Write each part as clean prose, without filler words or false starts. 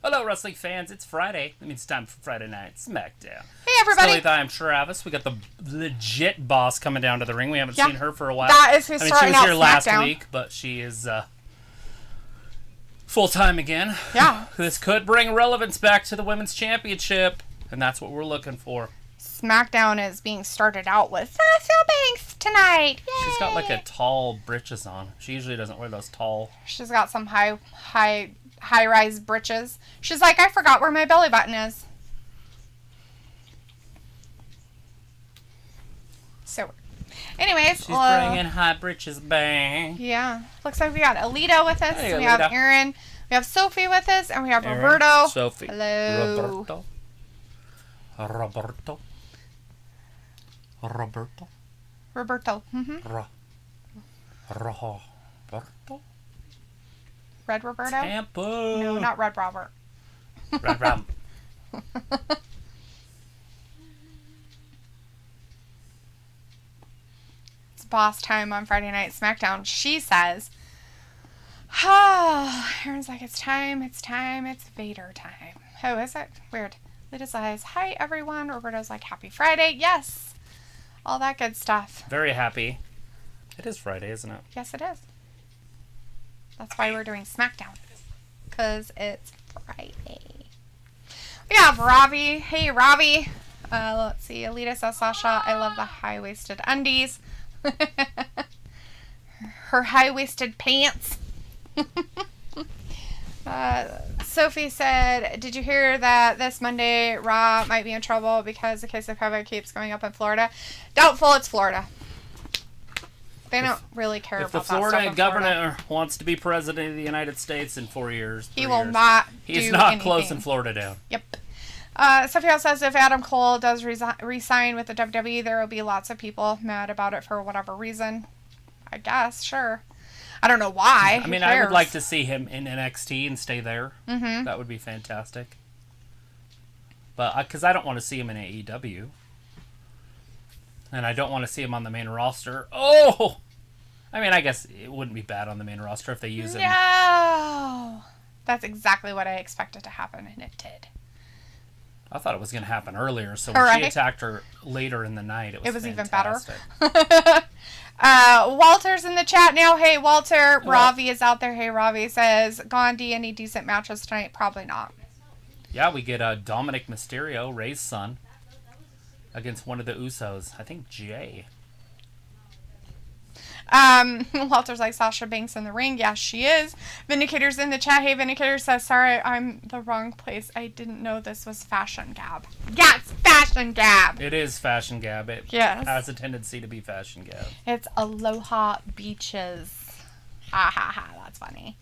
Hello, wrestling fans. It's Friday. That means it's time for Friday Night SmackDown. Hey, everybody. I'm Travis. We got the legit boss coming down to the ring. We haven't seen her for a while. That is who's starting out she was here last SmackDown. week, but she is full-time again. Yeah. This could bring relevance back to the Women's Championship, and that's what we're looking for. SmackDown is being started out with Sasha Banks tonight. Yay! She's got like a tall britches on. She usually doesn't wear those tall. She's got some high-rise britches. She's like, I forgot where my belly button is. So, anyways. She's bringing high britches bang. Yeah. Looks like we got Alita with us. Hey, we Alita. have Aaron. We have Sophie with us. And we have Aaron, Roberto. Sophie. Hello. Roberto. Roberto. Mm-hmm. Roberto. Red Roberto? Tampa. No, not Red Robert. Red Ram. It's boss time on Friday Night SmackDown. She says, Aaron's like, it's Vader time. Oh, is it? Weird. Lita says, hi, everyone. Roberto's like, happy Friday. Yes. All that good stuff. Very happy. It is Friday, isn't it? Yes, it is. That's why we're doing SmackDown. Because it's Friday. We have Ravi. Hey, Ravi. Let's see. Alita says, Sasha, I love the high-waisted undies. Her high-waisted pants. Sophie said, did you hear that this Monday Raw might be in trouble because the case of COVID keeps going up in Florida? Doubtful it's Florida. They don't really care about that stuff in Florida. If the Florida governor wants to be president of the United States in 4 years, he will not He's do not anything. closing Florida down. Yep. Sophie also says if Adam Cole does resign with the WWE, there will be lots of people mad about it for whatever reason. I guess, sure. I don't know why. I mean, I would like to see him in NXT and stay there. Mm-hmm. That would be fantastic. But because I don't want to see him in AEW. And I don't want to see him on the main roster. Oh! I mean, I guess it wouldn't be bad on the main roster if they use him. No! That's exactly what I expected to happen, and it did. I thought it was going to happen earlier, so when she attacked her later in the night, it was fantastic. Even better. Walter's in the chat now. Hey, Walter. Ravi is out there. Hey, Ravi says, Gandhi, any decent matches tonight? Probably not. Yeah, we get Dominic Mysterio, Ray's son, against one of the Usos. I think Jay. Walter's like, Sasha Banks in the ring. Yeah, she is. Vindicator's in the chat. Hey, Vindicator says, sorry, I'm the wrong place. I didn't know this was Fashion Gab. Yeah, it's Fashion Gab. It is Fashion Gab. It has a tendency to be Fashion Gab. It's Aloha Beaches. Ha ha ha, that's funny.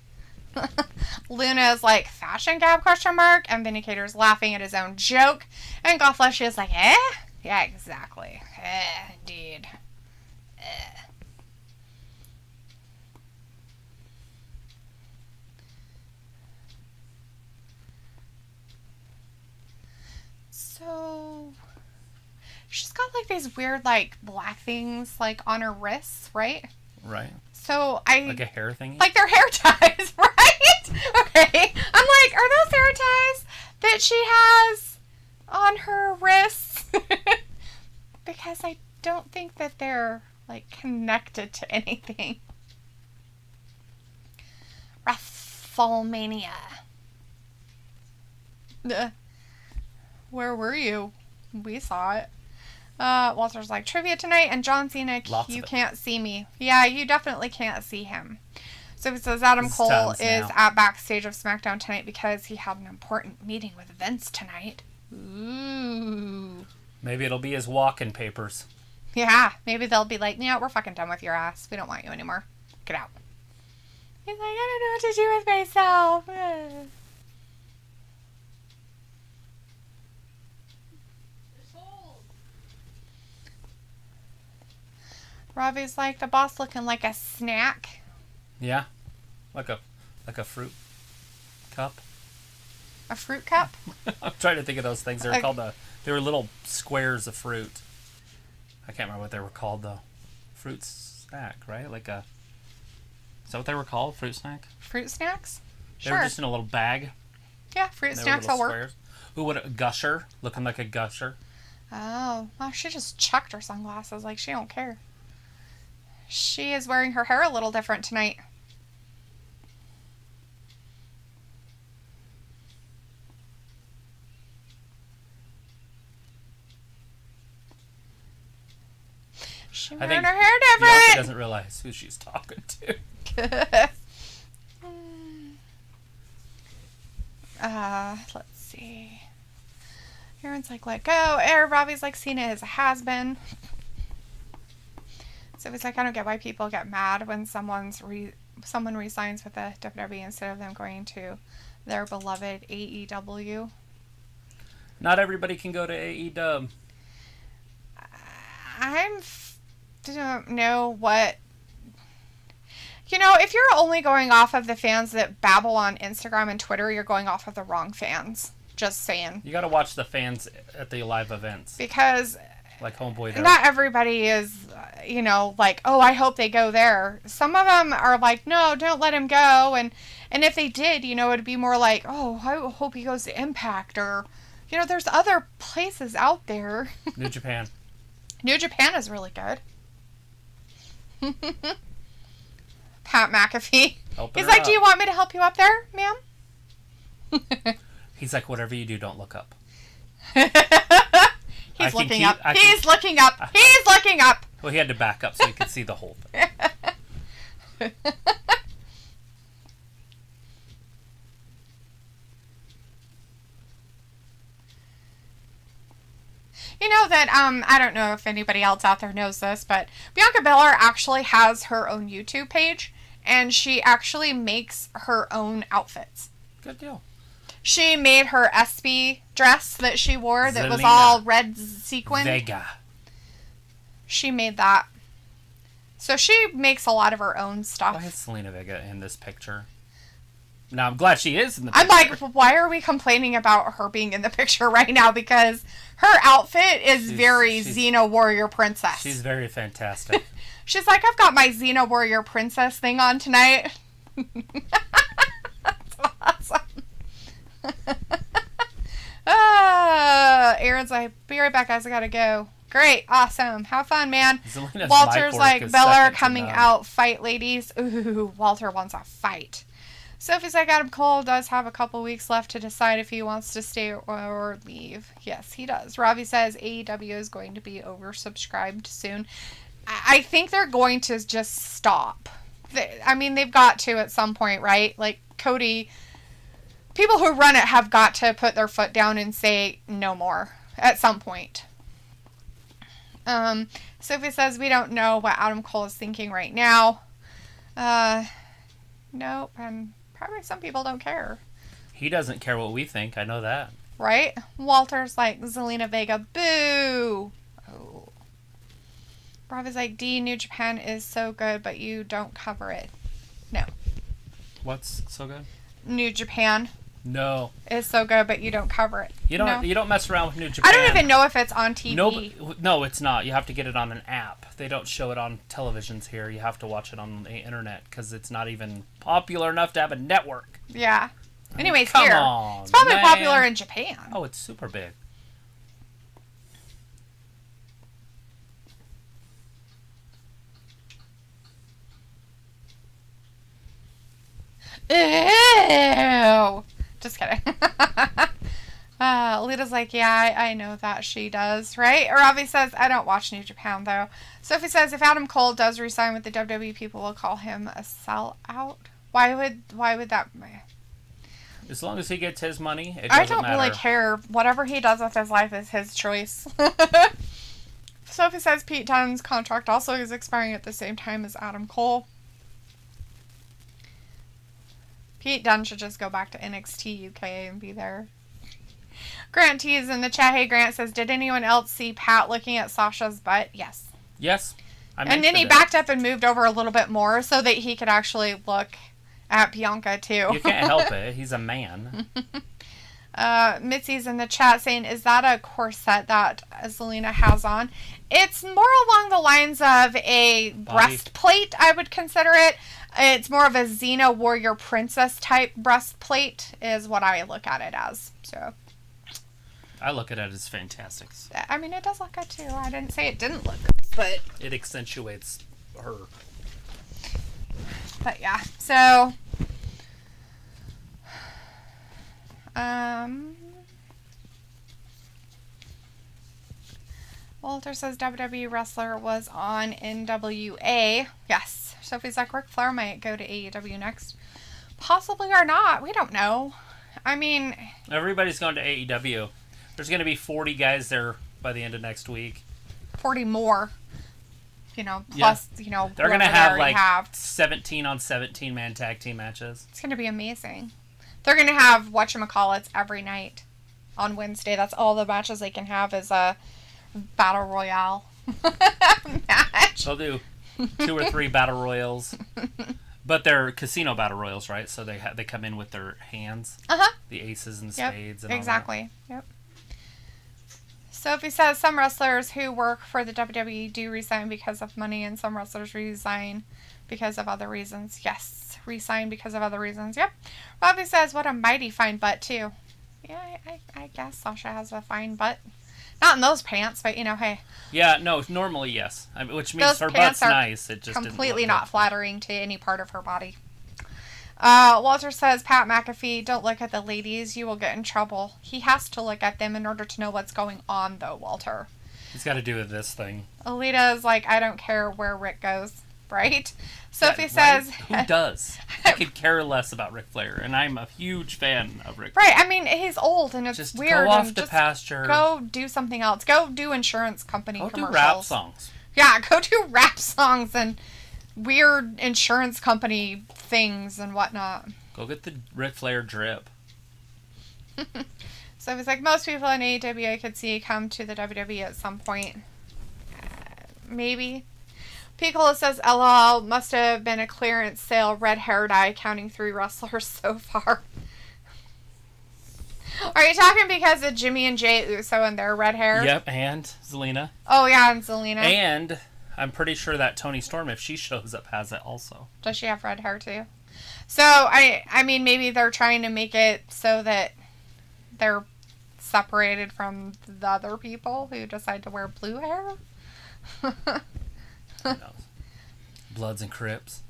Luna's like, Fashion Gab, question mark? And Vindicator's laughing at his own joke. And Gothflesh is like, eh? Yeah, exactly. Indeed. So, she's got like these weird like black things like on her wrists, right? Right. So like a hair thingy? Like they're hair ties, right? Okay. I'm like, are those hair ties that she has on her wrists? Because I don't think that they're like connected to anything. WrestleMania. Where were you? We saw it. Walter's like, trivia tonight, and John Cena, you can't see me. Yeah, you definitely can't see him. So it says Adam Cole is at backstage of SmackDown tonight because he had an important meeting with Vince tonight. Ooh. Maybe it'll be his walk-in papers. Yeah, maybe they'll be like, yeah, we're fucking done with your ass. We don't want you anymore. Get out. He's like, I don't know what to do with myself. Ravi's like, the boss looking like a snack. Yeah. Like a fruit cup. A fruit cup? I'm trying to think of those things. They were little squares of fruit. I can't remember what they were called though. fruit snack, right? Like a... Is that what they were called? Fruit snack? Fruit snacks? They were just in a little bag. Yeah, fruit snacks will work. Ooh, what a gusher. Looking like a gusher. Oh, well, she just chucked her sunglasses like she don't care. She is wearing her hair a little different tonight. She's wearing her hair different. Bianca doesn't realize who she's talking to. Let's see. Aaron's like, let go. Robbie's like, Cena is a has-been. So it's like, I don't get why people get mad when someone resigns with the WWE instead of them going to their beloved AEW. Not everybody can go to AEW. Don't know what... You know, if you're only going off of the fans that babble on Instagram and Twitter, you're going off of the wrong fans. Just saying. You got to watch the fans at the live events. Because... Like Homeboy there. Not everybody is, like, oh, I hope they go there. Some of them are like, no, don't let him go. And if they did, it'd be more like, oh, I hope he goes to Impact. Or, there's other places out there. New Japan. New Japan is really good. Pat McAfee. He's like, do you want me to help you up there, ma'am? He's like, whatever you do, don't look up. He's looking up. He's looking up. He's looking up. Well, he had to back up so he could see the whole thing. You know that, I don't know if anybody else out there knows this, but Bianca Belair actually has her own YouTube page, and she actually makes her own outfits. Good deal. She made her SB dress that she wore that was all red sequin. Vega. She made that. So she makes a lot of her own stuff. Why is Zelina Vega in this picture? Now, I'm glad she is in the picture. I'm like, why are we complaining about her being in the picture right now? Because her outfit is very Xena Warrior Princess. She's very fantastic. She's like, I've got my Xena Warrior Princess thing on tonight. That's awesome. Aaron's like, be right back, guys. I gotta go. Great. Awesome. Have fun, man. Zelina's Walter's like, Belair coming out. Fight, ladies. Ooh, Walter wants a fight. Sophie's like, Adam Cole does have a couple weeks left to decide if he wants to stay or leave. Yes, he does. Robbie says AEW is going to be oversubscribed soon. I think they're going to just stop. They've got to at some point, right? Like, Cody, people who run it have got to put their foot down and say no more at some point. Sophie says, we don't know what Adam Cole is thinking right now. Nope, and probably some people don't care. He doesn't care what we think, I know that. Right? Walter's like, Zelina Vega, boo! Oh. Bravo's like, New Japan is so good, but you don't cover it. No. What's so good? New Japan. No. Is so good, but you don't cover it. You don't mess around with New Japan. I don't even know if it's on TV. No, it's not. You have to get it on an app. They don't show it on televisions here. You have to watch it on the internet because it's not even popular enough to have a network. Yeah. Anyways, Come here. on, it's probably man. popular in Japan. Oh, it's super big. Ew. Just kidding. Lita's like, yeah, I know that she does, right? Or Ravi says, I don't watch New Japan, though. Sophie says, if Adam Cole does resign with the WWE, people will call him a sellout. Why would that... As long as he gets his money, it doesn't I don't matter. really care. Whatever he does with his life is his choice. Sophie says Pete Dunne's contract also is expiring at the same time as Adam Cole. Pete Dunne should just go back to NXT UK and be there. Grant T is in the chat. Hey, Grant says, did anyone else see Pat looking at Sasha's butt? Yes. Yes. And then he backed up and moved over a little bit more so that he could actually look at Bianca, too. You can't help it. He's a man. Mitzi's in the chat saying, is that a corset that Zelina has on? It's more along the lines of a breastplate, I would consider it. It's more of a Xena warrior princess type breastplate is what I look at it as. So I look at it as fantastic. I mean, it does look good too. I didn't say it didn't look good, but it accentuates her. But yeah, so Walter says WWE wrestler was on NWA. Yes. Sophie's like, Ric Flair might go to AEW next. Possibly or not. We don't know. I mean, everybody's going to AEW. There's going to be 40 guys there by the end of next week. 40 more. Plus, they're going to have like 17 on 17 man tag team matches. It's going to be amazing. They're going to have whatchamacallits every night on Wednesday. That's all the matches they can have is a battle royale match. They'll do 2 or 3 battle royals. But they're casino battle royals, right? So they come in with their hands. Uh-huh. The aces and spades and exactly. all that. Yep. Sophie says some wrestlers who work for the WWE do resign because of money, and some wrestlers resign because of other reasons. Yes, resign because of other reasons. Yep. Robbie says, what a mighty fine butt, too. Yeah, I guess Sasha has a fine butt. Not in those pants, but, hey. Yeah, no, normally, yes. Which means her butt's nice. It just completely not flattering to any part of her body. Walter says, Pat McAfee, don't look at the ladies. You will get in trouble. He has to look at them in order to know what's going on, though, Walter. He's got to do with this thing. Alita is like, I don't care where Rick goes, right? Sophie says... Right? Who does? I could care less about Ric Flair, and I'm a huge fan of Ric Flair. Right, I mean, he's old, and it's just weird. Go off the pasture. Go do something else. Go do insurance company commercials. Go do rap songs. Yeah, go do rap songs and weird insurance company things and whatnot. Go get the Ric Flair drip. So it's like most people in AEW I could see come to the WWE at some point. Maybe. Piccolo says, LOL, must have been a clearance sale, red hair dye, counting 3 wrestlers so far. Are you talking because of Jimmy and Jay Uso and their red hair? Yep, and Zelina. Oh, yeah, and Zelina. And I'm pretty sure that Toni Storm, if she shows up, has it also. Does she have red hair, too? So, I mean, maybe they're trying to make it so that they're separated from the other people who decide to wear blue hair? Who knows? Bloods and Crips.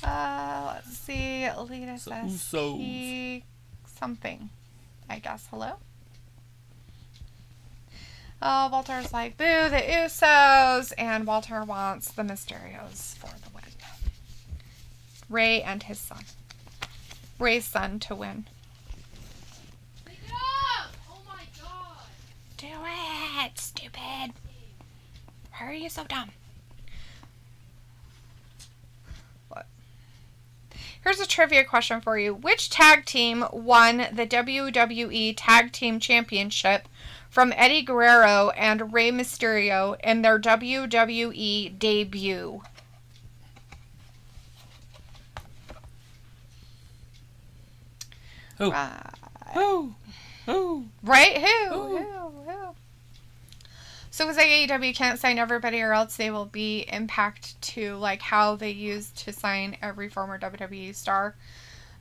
Let's see. Alita says he something. I guess. Hello? Oh, Walter's like, boo, the Usos. And Walter wants the Mysterios for the win. Ray and his son. Ray's son to win. Pick it up! Oh my god! Do it, stupid. Why are you so dumb? What? Here's a trivia question for you. Which tag team won the WWE Tag Team Championship from Eddie Guerrero and Rey Mysterio in their WWE debut? Who? Who? Who? Right? Who? So it was like AEW can't sign everybody or else they will be impact to like how they used to sign every former WWE star.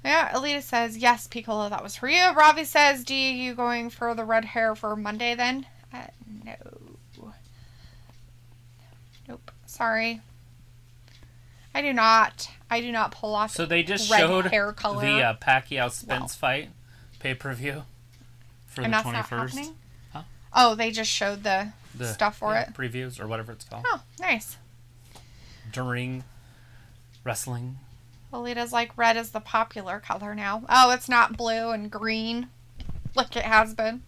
Yeah, Alita says, yes, Piccolo, that was for you. Ravi says, D, you going for the red hair for Monday then? No. Nope. Sorry. I do not pull off. So they just red showed hair color. the Pacquiao Spence fight pay-per-view for and the that's 21st. not happening? Huh? Oh, they just showed the stuff for it? Previews or whatever it's called. Oh, nice. During wrestling. Alita's like, red is the popular color now. Oh, it's not blue and green like it has been.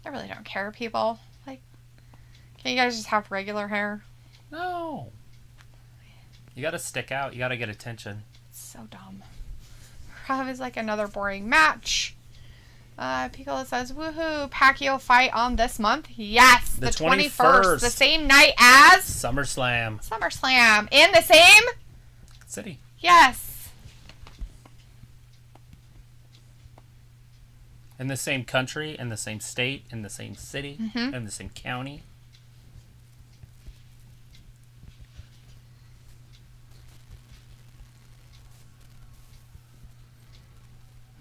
I really don't care, people. Like, can you guys just have regular hair? No. You gotta stick out. You gotta get attention. It's so dumb. Rob is like another boring match. Piccolo says, woohoo, Pacquiao fight on this month? Yes, the 21st. The same night as? SummerSlam. In the same? City. Yes. In the same country, in the same state, in the same city, in the same county.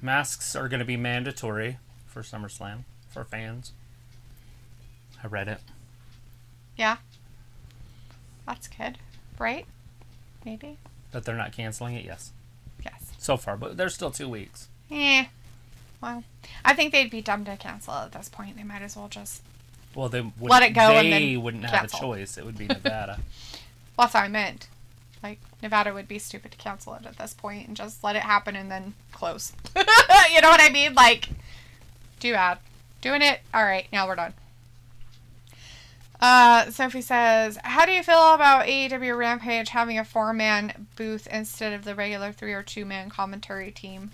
Masks are going to be mandatory for SummerSlam for fans. I read it. Yeah. That's good. Right? Maybe? That they're not canceling it? Yes. Yes. So far, but there's still 2 weeks. Well, I think they'd be dumb to cancel it at this point. They might as well just They let it go and They then wouldn't cancel. have a choice. It would be Nevada. Well, that's what I meant. Like, Nevada would be stupid to cancel it at this point and just let it happen and then close. You know what I mean? Like, too bad. Doing it. All right, now we're done. Sophie says, how do you feel about AEW Rampage having a 4-man booth instead of the regular 3 or 2-man commentary team?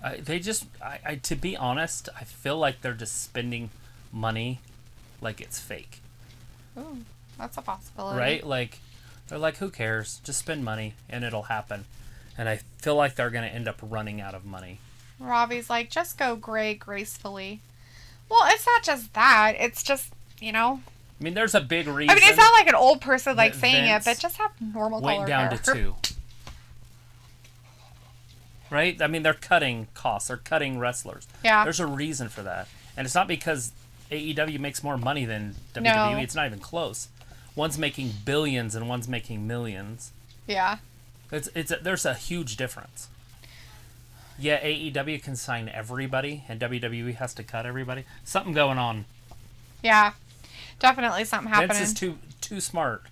To be honest, I feel like they're just spending money like it's fake. Ooh, that's a possibility. Right? Like, they're like, who cares? Just spend money and it'll happen. And I feel like they're going to end up running out of money. Robbie's like, just go gray gracefully. Well, it's not just that. It's just, I mean, there's a big reason. I mean, it's not like an old person like saying Vince it, but just have normal color went down hair. to 2. Right? I mean, they're cutting costs. They're cutting wrestlers. Yeah. There's a reason for that. And it's not because AEW makes more money than WWE. No. It's not even close. One's making billions and one's making millions. Yeah. There's a huge difference. Yeah, AEW can sign everybody, and WWE has to cut everybody. Something going on. Yeah. Definitely something happening. Vince is too smart.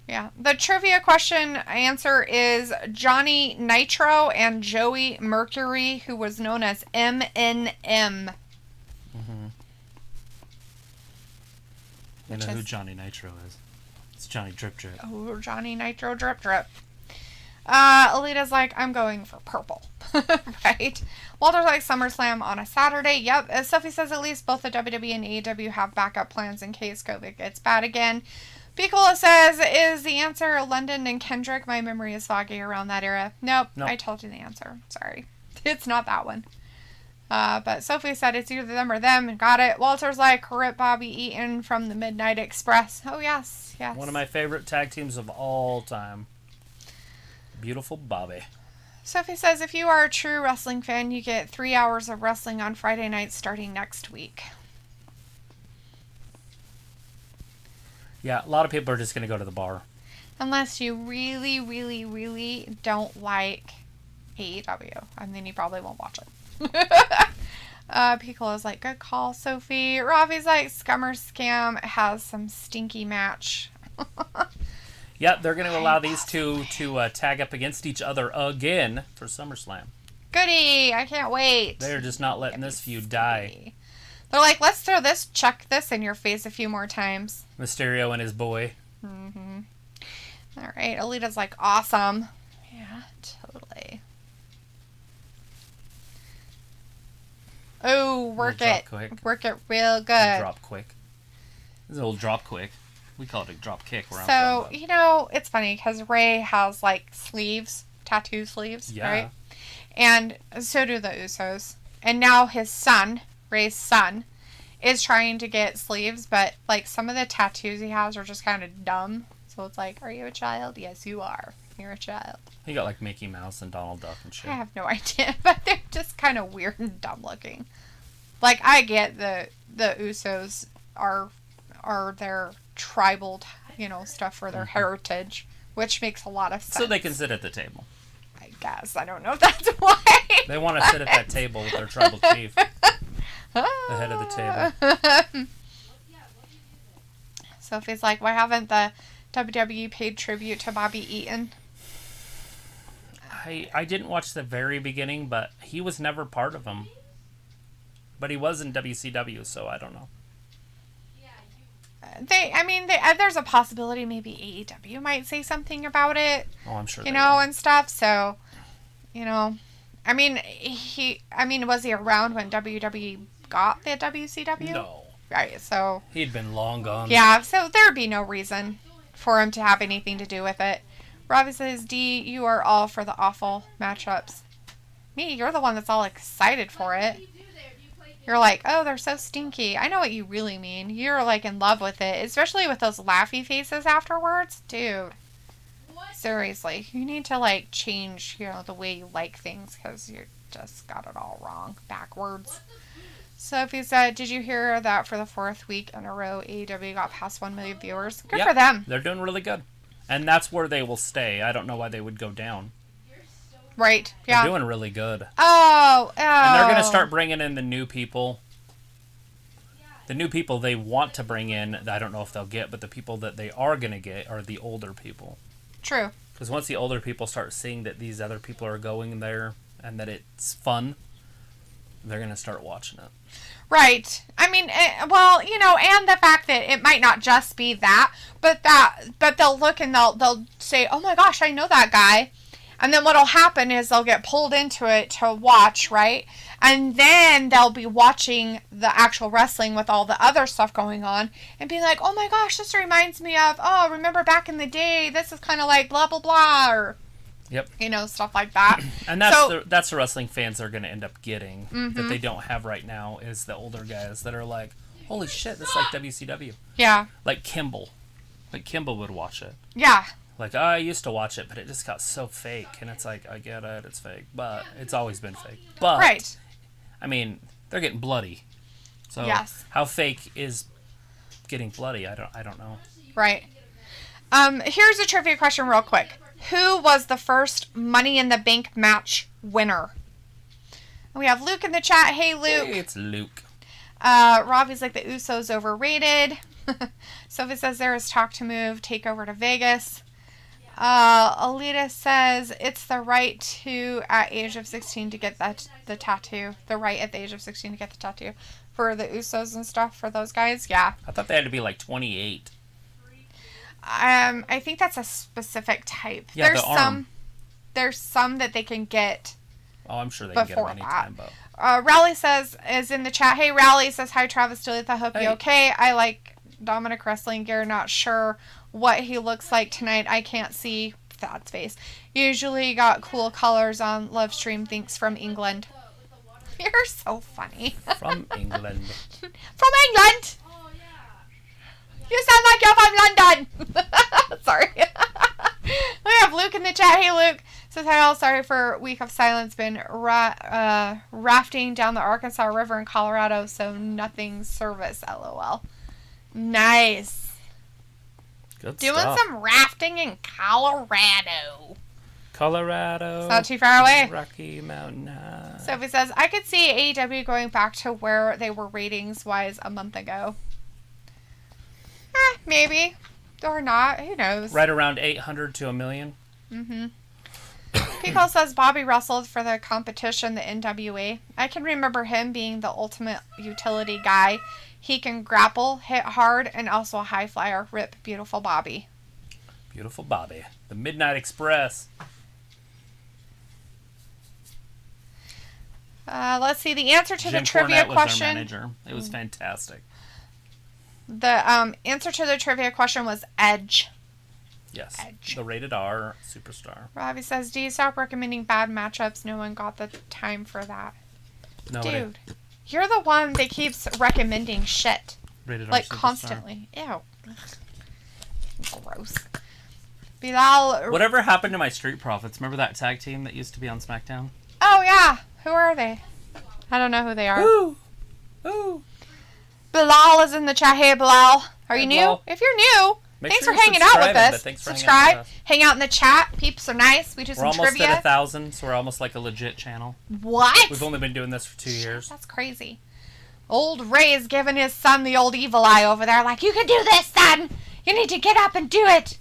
Yeah. The trivia question answer is Johnny Nitro and Joey Mercury, who was known as MNM. Mm-hmm. You know who Johnny Nitro is? It's Johnny Drip Drip. Oh, Johnny Nitro Drip Drip. Alita's like, I'm going for purple. Right? Walter's like, SummerSlam on a Saturday. Yep. As Sophie says, at least both the WWE and AEW have backup plans in case COVID gets bad again. Piccola says, is the answer London and Kendrick? My memory is foggy around that era. Nope. I told you the answer. Sorry. It's not that one. But Sophie said it's either them or them. Got it. Walter's like, rip Bobby Eaton from the Midnight Express. Oh, yes. Yes. One of my favorite tag teams of all time. Beautiful Bobby. Sophie says, if you are a true wrestling fan, you get 3 hours of wrestling on Friday nights starting next week. Yeah, a lot of people are just going to go to the bar. Unless you really, really, really don't like AEW. And then you probably won't watch it. Piccolo's like, good call, Sophie. Ravi's like, Scummer Scam has some stinky match. Yeah, they're going to allow these two to tag up against each other again for SummerSlam. Goody! I can't wait. They're just not letting this feud die. They're like, let's throw this, chuck this in your face a few more times. Mysterio and his boy. Mm-hmm. All right, Alita's like, awesome. Yeah, totally. Oh, work it. Quick. Work it real good. Drop quick. This is an old drop quick. We call it a drop kick. So, it's funny because Ray has like sleeves, tattoo sleeves, right? And so do the Usos. And now his son, Ray's son, is trying to get sleeves, but like some of the tattoos he has are just kind of dumb. So it's like, are you a child? Yes, you are. You're a child. He got like Mickey Mouse and Donald Duck and shit. I have no idea, but they're just kind of weird and dumb looking. Like, I get the Usos are their tribal, stuff for their heritage, which makes a lot of sense. So they can sit at the table. I guess. I don't know if that's why. They want to sit at that table with their tribal chief. The head of the table. Sophie's like, why haven't the WWE paid tribute to Bobby Eaton? I didn't watch the very beginning, but he was never part of them. But he was in WCW, so I don't know. There's a possibility maybe AEW might say something about it. Oh, I'm sure. And stuff. So, was he around when WWE got the WCW? No. Right. So he'd been long gone. Yeah. So there'd be no reason for him to have anything to do with it. Robbie says, D, you are all for the awful matchups. Me, you're the one that's all excited for it. What do you do there? Do you play You're like, oh, they're so stinky. I know what you really mean. You're like in love with it, especially with those laughy faces afterwards. Dude, seriously, you need to like change, the way you like things because you just got it all wrong, backwards. Sophie said, did you hear that for the 4th week in a row, AEW got past 1 million viewers? Good for them. They're doing really good. And that's where they will stay. I don't know why they would go down. Right, yeah. They're doing really good. Oh. And they're going to start bringing in the new people. The new people they want to bring in, I don't know if they'll get, but the people that they are going to get are the older people. True. Because once the older people start seeing that these other people are going there and that it's fun, they're going to start watching it. Right. I mean, well, and the fact that it might not just be that, but they'll look and they'll say, oh my gosh, I know that guy. And then what'll happen is they'll get pulled into it to watch, right? And then they'll be watching the actual wrestling with all the other stuff going on and be like, oh my gosh, this reminds me of, oh, remember back in the day, this is kind of like blah, blah, blah, or, yep, stuff like that. And that's the wrestling fans are going to end up getting that they don't have right now is the older guys that are like, holy shit, this is like WCW. Yeah. Like Kimball. Like Kimball would watch it. Yeah. Like, I used to watch it, but it just got so fake. And it's like, I get it, it's fake. But it's always been fake. But, right. I mean, they're getting bloody. So yes. How fake is getting bloody? I don't know. Right. Here's a trivia question real quick. Who was the first Money in the Bank match winner? We have Luke in the chat. Hey, Luke. Hey, it's Luke. Robbie's like the Usos overrated. Sophie says there is talk to move, take over to Vegas. Alita says it's the right to at age of 16 to get the tattoo. The right at the age of 16 to get the tattoo for the Usos and stuff for those guys. Yeah. I thought they had to be like 28. I think that's a specific type. Yeah, There's some that they can get. Oh, I'm sure they can get them anytime. But Rally says is in the chat. Hey, Rally says hi, Travis Duluth. Hope you okay. I like Dominic wrestling gear. Not sure what he looks like tonight. I can't see that face. Usually got cool colors on live stream. Thanks from England. You're so funny. From England. From England. You sound like you're from London. Sorry. We have Luke in the chat. Hey, Luke. Says, hi all. Sorry for week of silence. Been rafting down the Arkansas River in Colorado, so nothing service. LOL. Nice. Good Doing stuff. some rafting in Colorado. Colorado. It's not too far away. Rocky Mountain High. Sophie says, I could see AEW going back to where they were ratings-wise a month ago. Maybe. Or not. Who knows? Right around 800 to 1 million. Mm-hmm. Pico says Bobby wrestled for the competition, the NWA. I can remember him being the ultimate utility guy. He can grapple, hit hard, and also a high flyer. Rip, beautiful Bobby. Beautiful Bobby. The Midnight Express. Let's see. The answer to Jim the trivia Cornette was question. our manager. It was fantastic. The answer to the trivia question was Edge. Yes. Edge. The rated R superstar. Robbie says, do you stop recommending bad matchups? No one got the time for that. Nobody. Dude, you're the one that keeps recommending shit. Rated R Like, superstar. constantly. Ew. Gross. Bilal. Whatever happened to my Street Profits? Remember that tag team that used to be on SmackDown? Oh, yeah. Who are they? I don't know who they are. Ooh. Ooh. Bilal is in the chat. Hey, Bilal. Are you new? Bilal. If you're new, thanks sure for you're hanging out with subscribing, us. but thanks for hanging out Subscribe. with us. Hang out in the chat. Peeps are nice. We do We're some almost trivia. at 1,000, so we're almost like a legit channel. What? We've only been doing this for 2 years. That's crazy. Old Ray's giving his son the old evil eye over there. Like, you can do this, son. You need to get up and do it.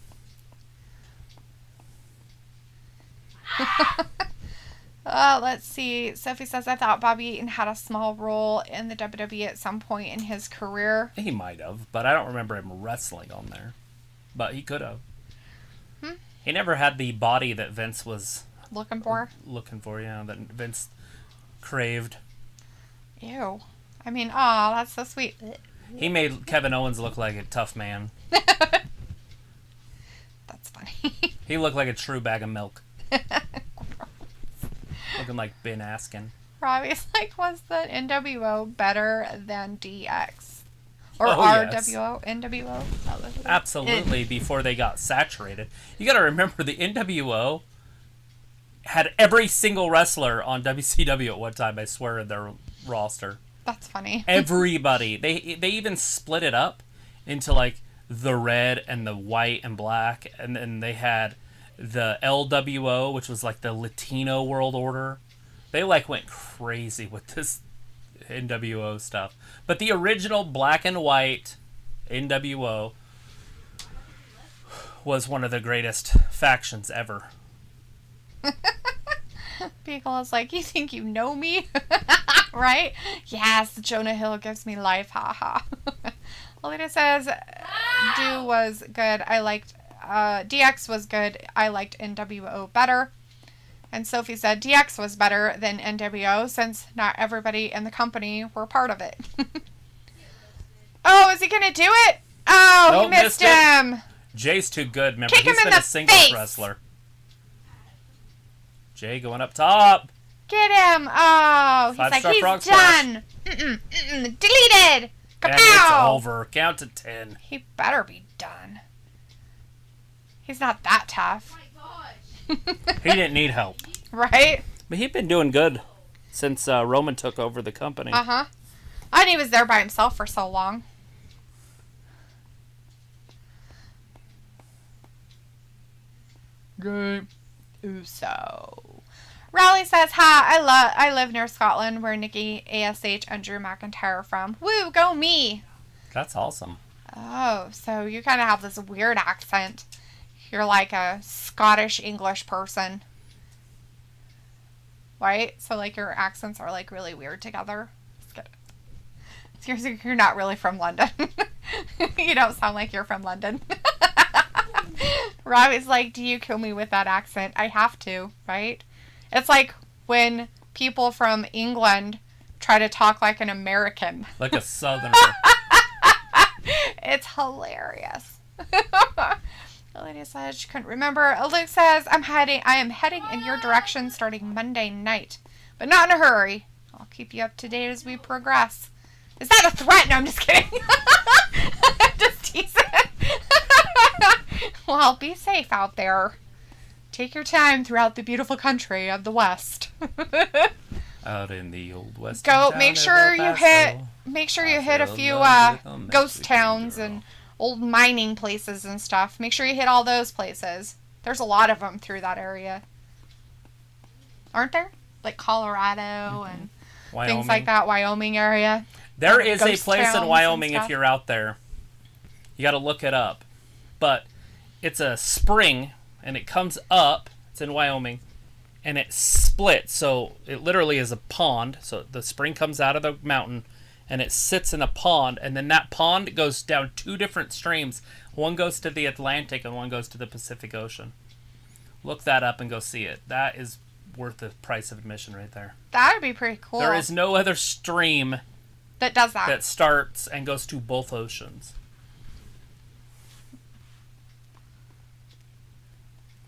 Let's see. Sophie says, I thought Bobby Eaton had a small role in the WWE at some point in his career. He might have, but I don't remember him wrestling on there. But he could have. He never had the body that Vince was Looking for? yeah, that Vince craved. Ew. I mean, aw, that's so sweet. He made Kevin Owens look like a tough man. That's funny. He looked like a true bag of milk. Looking like Ben Askin. Robbie's like, was the NWO better than DX? Or yes. RWO? NWO? Absolutely, before they got saturated. You got to remember, the NWO had every single wrestler on WCW at one time, I swear, in their roster. That's funny. Everybody. They even split it up into, like, the red and the white and black. And then they had the LWO, which was, like, the Latino World Order. They, like, went crazy with this NWO stuff. But the original black and white NWO was one of the greatest factions ever. Beagle is like, you think you know me? Right? Yes, Jonah Hill gives me life, haha. Alita says, Do was good. I liked, DX was good. I liked NWO better. And Sophie said DX was better than NWO since not everybody in the company were part of it. Oh, is he going to do it? Oh, nope, he missed him. Jay's too good, remember? Kick him He's been a singles wrestler. Jay going up top. Get him. Oh, he's like, he's done. Deleted. Kapow. And it's over. Count to 10. He better be done. He's not that tough. He didn't need help. Right? But he'd been doing good since Roman took over the company. Uh-huh. And he was there by himself for so long. Great. Uso. Raleigh says, hi, I live near Scotland where Nikki, ASH, and Drew McIntyre are from. Woo, go me. That's awesome. Oh, so you kind of have this weird accent. You're like a Scottish English person. Right? So like your accents are like really weird together. You're not really from London. You don't sound like you're from London. Robbie's like, do you kill me with that accent? I have to, right? It's like when people from England try to talk like an American. Like a southerner. It's hilarious. Lydia says she couldn't remember. Luke says, I am heading in your direction starting Monday night. But not in a hurry. I'll keep you up to date as we progress. Is that a threat? No, I'm just kidding. Just teasing. Well, be safe out there. Take your time throughout the beautiful country of the West. Out in the old West. Go. Make sure you hit a few ghost towns and old mining places and stuff. Make sure you hit all those places. There's a lot of them through that area. Aren't there? Like Colorado and Wyoming. Things like that. Wyoming area. There is a place in Wyoming if you're out there. You got to look it up. But it's a spring and it comes up. It's in Wyoming. And it splits. So it literally is a pond. So the spring comes out of the mountain and it sits in a pond. And then that pond goes down two different streams. One goes to the Atlantic and one goes to the Pacific Ocean. Look that up and go see it. That is worth the price of admission right there. That would be pretty cool. There is no other stream that does that. That starts and goes to both oceans.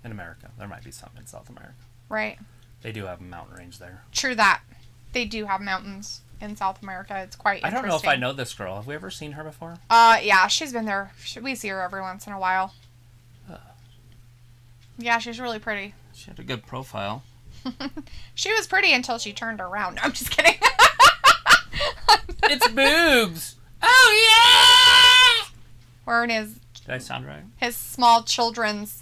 In America. There might be some in South America. Right. They do have a mountain range there. True that. They do have mountains in South America. It's quite interesting. I don't know if I know this girl. Have we ever seen her before? Yeah, she's been there. We see her every once in a while. Yeah, she's really pretty. She had a good profile. She was pretty until she turned around. No, I'm just kidding. It's boobs. Oh, yeah! Wearing his... Did I sound right? His small children's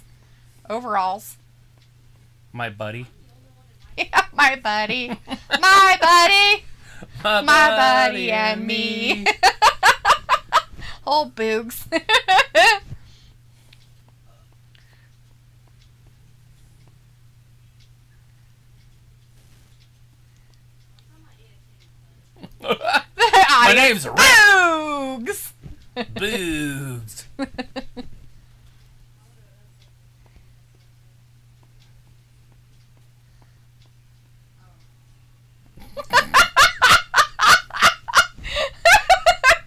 overalls. My buddy. Yeah, my buddy. My buddy. My buddy and me. Old boogs. My name's Rick. Boogs. Boogs.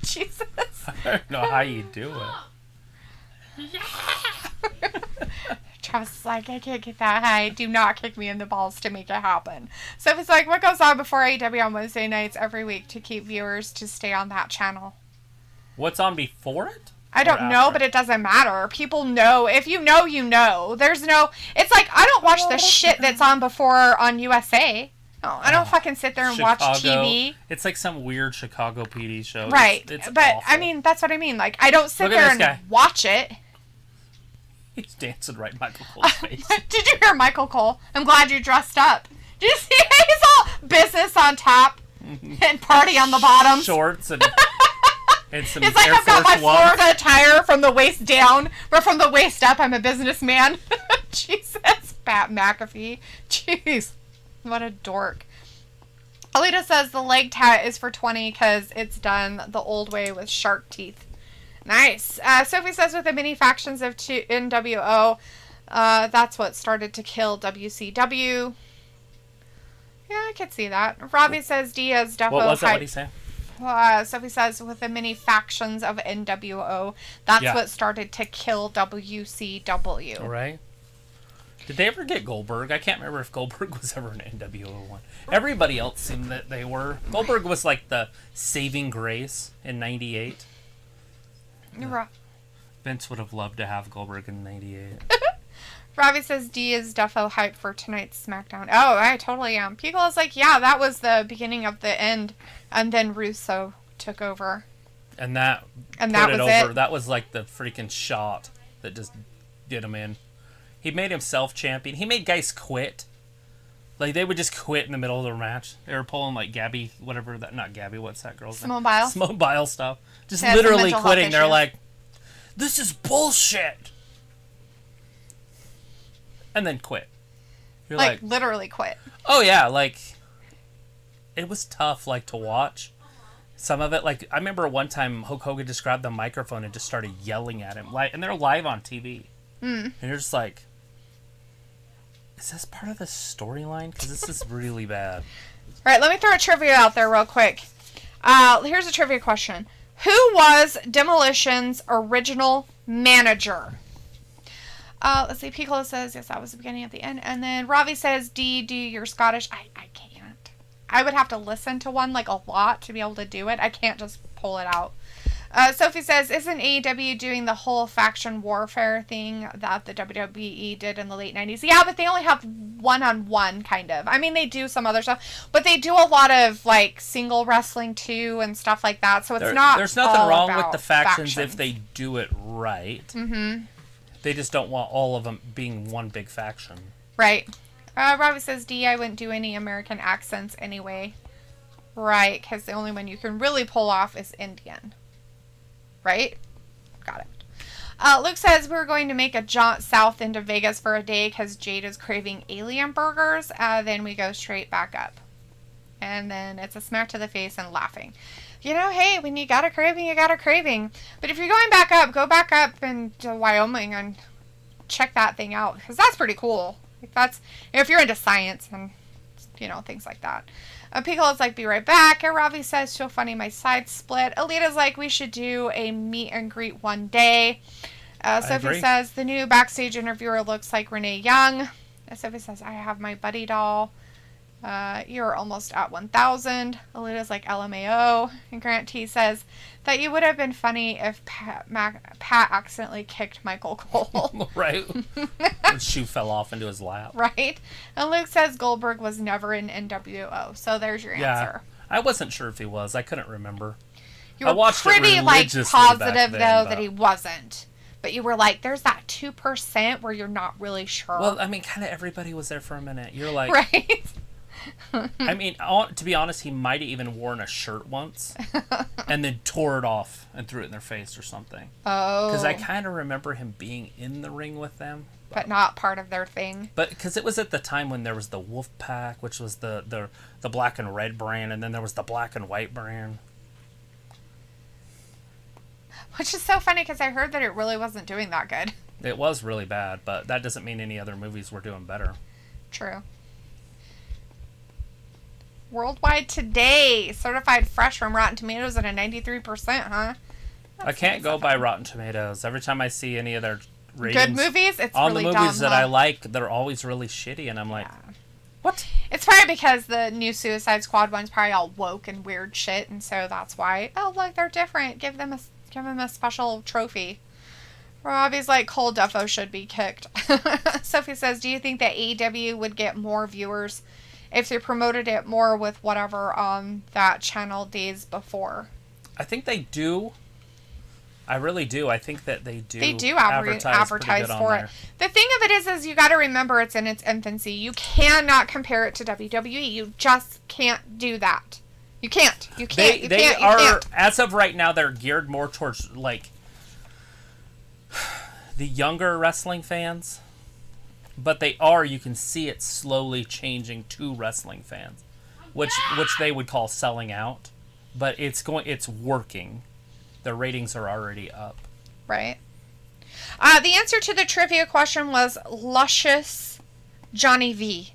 Jesus. I don't know how you do it. I was like, I can't get that high. Do not kick me in the balls to make it happen. Sophie's like, what goes on before AEW on Wednesday nights every week to keep viewers to stay on that channel? What's on before it? I don't know, but it doesn't matter. People know. If you know, you know. There's no... It's like, I don't watch the shit that's on before on USA. No, I don't fucking sit there and watch TV. It's like some weird Chicago PD show. Right. It's but, awful. I mean, that's what I mean. Like, I don't sit there and watch it. He's dancing right in Michael Cole's face. Did you hear Michael Cole? I'm glad you dressed up. Did you see? He's all business on top and party on the bottom. Shorts and... It's like I've got my Florida attire from the waist down, but from the waist up, I'm a businessman. Jesus, Pat McAfee. Jeez, what a dork. Alita says the leg tat is for 20 because it's done the old way with shark teeth. Nice. Sophie says with the mini factions of NWO, that's what started to kill WCW. Yeah, I could see that. Robbie says Diaz defo. What was that? What did he say? Sophie says with the many factions of NWO, that's what started to kill WCW. Right. Did they ever get Goldberg? I can't remember if Goldberg was ever an NWO one. Everybody else seemed that they were. Goldberg was like the saving grace in 98. Right. Vince would have loved to have Goldberg in 98. Robbie says D is defo hype for tonight's SmackDown. Oh, I totally am. People is like, yeah, that was the beginning of the end, and then Russo took over. And that was it. That was like the freaking shot that just did him in. He made himself champion. He made guys quit. Like, they would just quit in the middle of their match. They were pulling, like, Gabby, whatever that... Not Gabby, what's that girl's name? Smobile stuff. Just literally quitting. They're like, this is bullshit! And then quit. You're like... literally quit. Oh, yeah, like... It was tough, like, to watch. Some of it, like... I remember one time Hulk Hogan just grabbed the microphone and just started yelling at him. Like, and they're live on TV. And you're just like... Is this part of the storyline? Because this is really bad. All right, let me throw a trivia out there real quick. Here's a trivia question. Who was Demolition's original manager? Let's see. Piccolo says, yes, that was the beginning of the end. And then Ravi says, you're Scottish. I can't. I would have to listen to one, like, a lot to be able to do it. I can't just pull it out. Sophie says, isn't AEW doing the whole faction warfare thing that the WWE did in the late 90s? Yeah, but they only have one-on-one, kind of. I mean, they do some other stuff, but they do a lot of, like, single wrestling, too, and stuff like that, so it's not There's nothing wrong with the factions if they do it right. Mm-hmm. They just don't want all of them being one big faction. Right. Robbie says, I wouldn't do any American accents anyway. Right, because the only one you can really pull off is Indian. Right? Got it. Luke says we're going to make a jaunt south into Vegas for a day because Jade is craving alien burgers. Then we go straight back up. And then it's a smack to the face and laughing. You know, hey, when you got a craving, you got a craving. But if you're going back up, go back up into Wyoming and check that thing out. Because that's pretty cool. If you're into science and, things like that. Piccolo's like, be right back. And Ravi says, so funny, my side split. Alita's like, we should do a meet and greet one day. Sophie says, the new backstage interviewer looks like Renee Young. Sophie says, I have my buddy doll. You're almost at 1,000. Alita's like, LMAO. And Grant T says that you would have been funny if Pat accidentally kicked Michael Cole. Right. His shoe fell off into his lap. Right. And Luke says Goldberg was never in NWO. So there's your answer. I wasn't sure if he was. I couldn't remember. You were pretty positive though that he wasn't. But you were like, there's that 2% where you're not really sure. Well, I mean, kind of everybody was there for a minute. You're like... Right. I mean, to be honest, he might have even worn a shirt once and then tore it off and threw it in their face or something. Oh. Because I kind of remember him being in the ring with them. But not part of their thing. But because it was at the time when there was the Wolf Pack, which was the black and red brand, and then there was the black and white brand. Which is so funny because I heard that it really wasn't doing that good. It was really bad, but that doesn't mean any other movies were doing better. True. Worldwide Today, certified fresh from Rotten Tomatoes at a 93%, huh? I can't go by Rotten Tomatoes. Every time I see any of their ratings. Good movies, it's on really the dumb. movies that I like, they're always really shitty, and I'm like, what? It's probably because the new Suicide Squad one's probably all woke and weird shit, and so that's why. Oh, look, they're different. Give them a special trophy. Robbie's like, Cole Defo should be kicked. Sophie says, do you think that AEW would get more viewers if they promoted it more with whatever on that channel days before? I think they do. I really do. I think that they do. They do advertise for it. The thing of it is you got to remember it's in its infancy. You cannot compare it to WWE. You just can't do that. You can't. You can't. They are, as of right now, they're geared more towards like the younger wrestling fans. But they are. You can see it slowly changing to wrestling fans, which they would call selling out. But it's working. The ratings are already up. Right. The answer to the trivia question was Luscious Johnny V.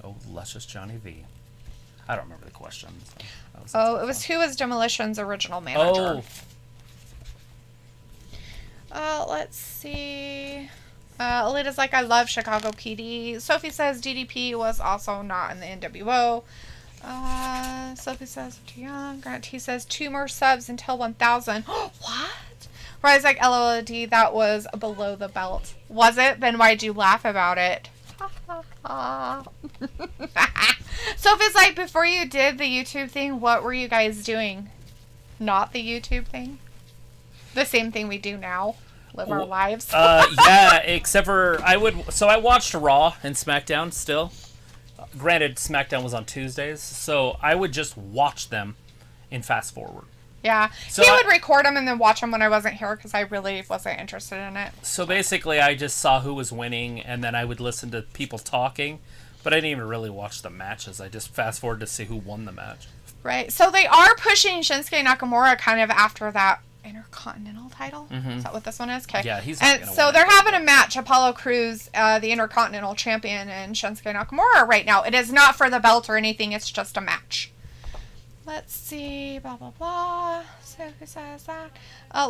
Oh, Luscious Johnny V. I don't remember the question. So it was who was Demolition's original manager? Let's see. Alita's like, I love Chicago PD. Sophie says DDP was also not in the NWO. Sophie says, too young. Grant T says 2 more subs until 1,000. What? Rise like LOD, that was below the belt. Was it? Then why'd you laugh about it? Sophie's like, before you did the YouTube thing, what were you guys doing? Not the YouTube thing? The same thing we do now. Live our lives. Yeah, except for I watched Raw and SmackDown still. Granted, SmackDown was on Tuesdays, so I would just watch them in fast forward. Yeah, so he would record them and then watch them when I wasn't here because I really wasn't interested in it. So basically, I just saw who was winning, and then I would listen to people talking, but I didn't even really watch the matches. I just fast forward to see who won the match. Right, so they are pushing Shinsuke Nakamura kind of after that Intercontinental title. Mm-hmm. Is that what this one is? Okay. Yeah, he's. And so they're having a match: Apollo Crews, the Intercontinental Champion, and Shinsuke Nakamura right now. It is not for the belt or anything. It's just a match. Let's see. Blah blah blah. So who says that?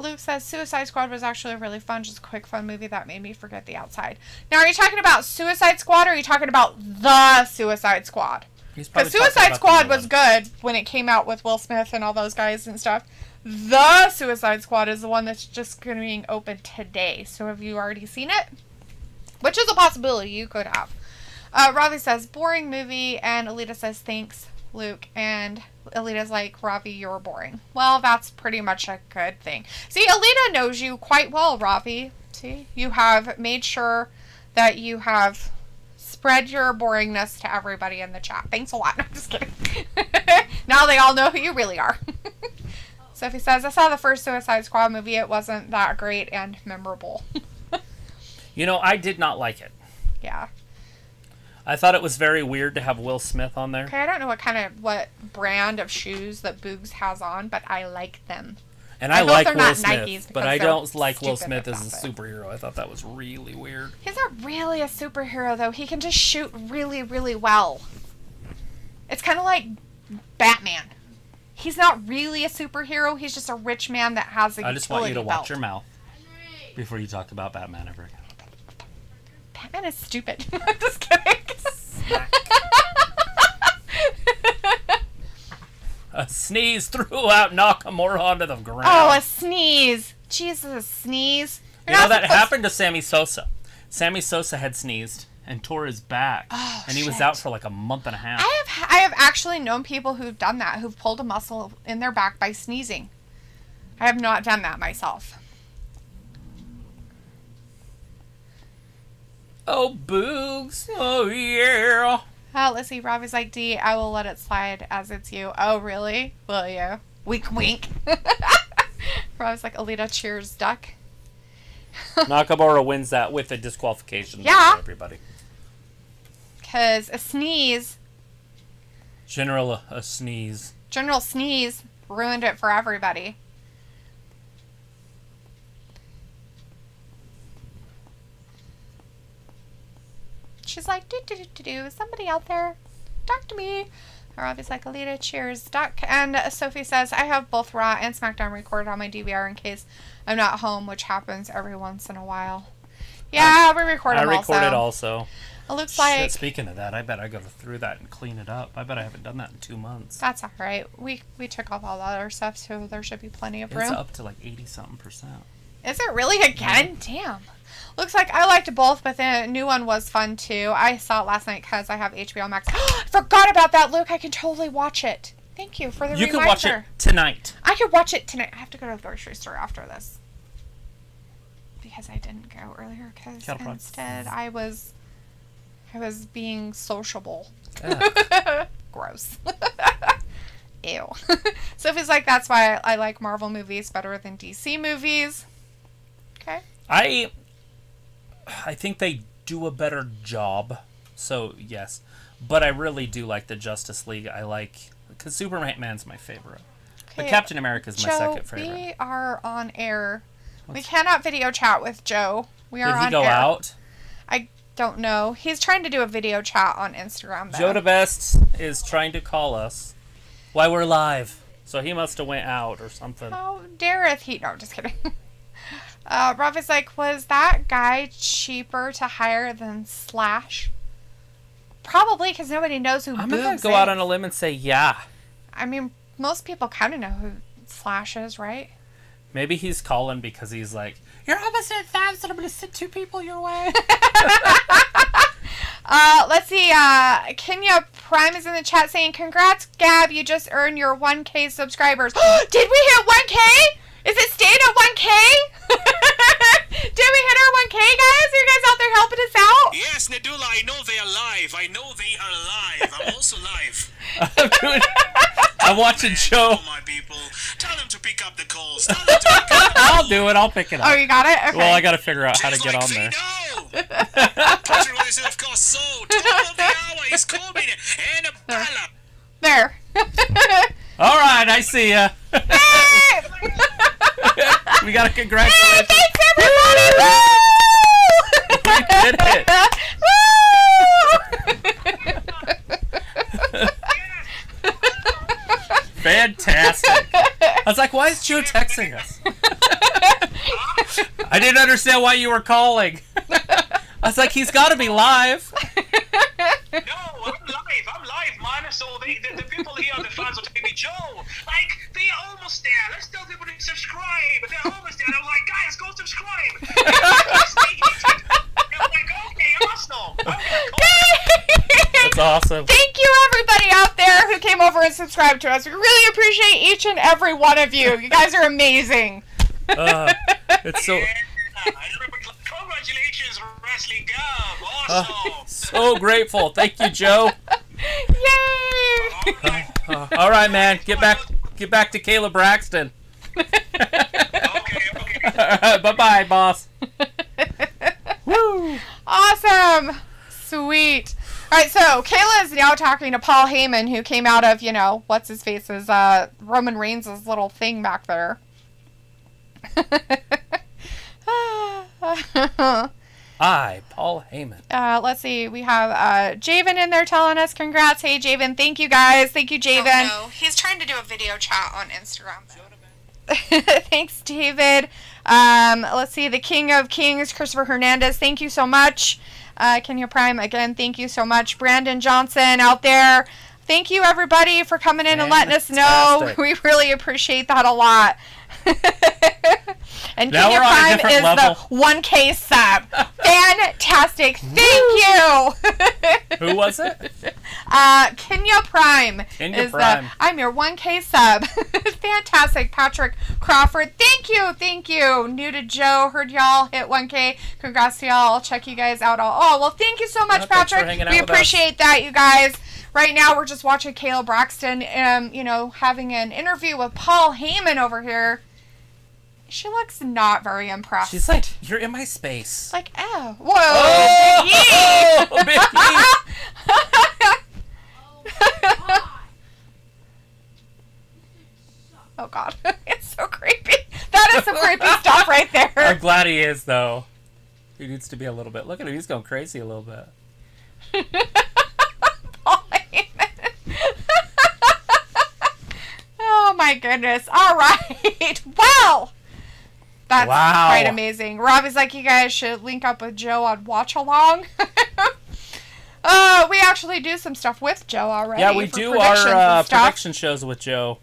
Luke says Suicide Squad was actually really fun, just a quick fun movie that made me forget the outside. Now, are you talking about Suicide Squad, or are you talking about the Suicide Squad? Because Suicide Squad was good when it came out with Will Smith and all those guys and stuff. The Suicide Squad is the one that's just going to be open today. So have you already seen it? Which is a possibility you could have. Ravi says, boring movie. And Alita says, thanks, Luke. And Alita's like, Ravi, you're boring. Well, that's pretty much a good thing. See, Alita knows you quite well, Ravi. See, you have made sure that you have spread your boringness to everybody in the chat. Thanks a lot. I'm just kidding. Now they all know who you really are. Sophie says, I saw the first Suicide Squad movie. It wasn't that great and memorable. I did not like it. Yeah. I thought it was very weird to have Will Smith on there. Okay, I don't know what brand of shoes that Boogs has on, but I like them. And I like Will Smith, but I don't like Will Smith as a superhero. I thought that was really weird. He's not really a superhero, though. He can just shoot really, really well. It's kind of like Batman. He's not really a superhero. He's just a rich man that has a utility belt. I just want you to watch your mouth before you talk about Batman ever again. Batman is stupid. I'm just kidding. A sneeze threw out Nakamura onto the ground. Oh, a sneeze. Jesus, a sneeze. That happened to Sammy Sosa. Sammy Sosa had sneezed and tore his back. Oh, and he was out for like a month and a half. I have actually known people who've done that, who've pulled a muscle in their back by sneezing. I have not done that myself. Oh, Boogs. Oh, yeah. Let's see. Robbie's like, D, I will let it slide as it's you. Oh, really? Will you? Wink, wink. Robbie's like, Alita, cheers, duck. Nakamura wins that with a disqualification. Yeah. For everybody. Because a sneeze. General Sneeze ruined it for everybody. She's like, do. Somebody out there, talk to me. Robbie's like, Alita, cheers, Duck. And Sophie says, I have both Raw and SmackDown recorded on my DVR in case I'm not home, which happens every once in a while. Yeah, we record them also. I recorded also. It looks like... Speaking of that, I bet I go through that and clean it up. I bet I haven't done that in 2 months. That's all right. We took off all the other stuff, so there should be plenty of room. It's up to like 80-something%. Is it really again? Damn. Looks like I liked both, but the new one was fun too. I saw it last night because I have HBO Max. I forgot about that, Luke. I can totally watch it. Thank you for the reminder. You can watch it tonight. I could watch it tonight. I have to go to the grocery store after this. Because I didn't go earlier because instead I was being sociable. Gross. Ew. Sophie's like, that's why I like Marvel movies better than DC movies. Okay. I think they do a better job. So, yes. But I really do like the Justice League. I like... Because Superman's my favorite. Okay. But Captain America's my second favorite. We are on air. We cannot video chat with Joe. We are on air. Did he go out? I don't know. He's trying to do a video chat on Instagram, though. Joe DeBest is trying to call us while we're live. So he must have went out or something. How dareth he... No, just kidding. Rob is like, was that guy cheaper to hire than Slash? Probably, because nobody knows who Boobs is. I'm going to go out on a limb and say yeah. I mean, most people kind of know who Slash is, right? Maybe he's calling because he's like, you're almost at 1,000, I'm going to send 2 people your way. Let's see, Kenya Prime is in the chat saying, congrats, Gab, you just earned your 1K subscribers. Did we hit 1K? Is it staying at 1K? Did we hit our 1K, guys? Are you guys out there helping us out? Yes, Nadula, I know they are live. I know they are live. I'm also live. I'm watching Joe. My people. Tell them to pick up the calls. Tell them to pick up the calls. I'll do it. I'll pick it up. Oh, you got it? Okay. Well, I got to figure out how to get on there. Patrick Willis, of course, so. Top of the hour is coming. And a balla. There. All right, I see ya. We got to congratulate. Thanks, everybody. We did it. Fantastic. I was like, why is Joe texting us? I didn't understand why you were calling. I was like, he's got to be live. No, I'm live, man. So the people here, the fans will take me, Joe, like, they're almost there. Let's tell people to subscribe. They're almost there. I'm like, guys, go subscribe. I'm like, okay, awesome. That's awesome. Thank you, everybody out there who came over and subscribed to us. We really appreciate each and every one of you. You guys are amazing. It's so... Congratulations, Wrestling Gab. Awesome. So grateful. Thank you, Joe. Yay! All right, man. Get back to Kayla Braxton. Okay. Bye-bye, boss. Woo! Awesome. Sweet. All right, so Kayla is now talking to Paul Heyman, who came out of, what's-his-face's, Roman Reigns' little thing back there. Paul Heyman. Let's see. We have Javen in there telling us congrats. Hey, Javen. Thank you, guys. Thank you, Javen. Oh, no. He's trying to do a video chat on Instagram. Thanks, David. Let's see. The King of Kings, Christopher Hernandez. Thank you so much. Kenya Prime, again, thank you so much. Brandon Johnson out there. Thank you, everybody, for coming in and letting us know. We really appreciate that a lot. And now Kenya Prime is level. The 1K sub. Fantastic. Thank you. Who was it? Kenya Prime. I'm your 1K sub. Fantastic. Patrick Crawford. Thank you. New to Joe. Heard y'all hit 1K. Congrats to y'all. I'll check you guys out. Thank you so much, Patrick. We appreciate that, you guys. Right now, we're just watching Kayla Braxton, having an interview with Paul Heyman over here. She looks not very impressed. She's like, you're in my space. Like, oh. Whoa. Oh, Big E. Oh, God. It's so creepy. That is some creepy stuff right there. I'm glad he is, though. He needs to be a little bit. Look at him. He's going crazy a little bit. Paul Heyman. my goodness. All right. Well, that's quite amazing. Robbie's like, you guys should link up with Joe on Watch Along. We actually do some stuff with Joe already. Yeah, we do our prediction shows with Joe.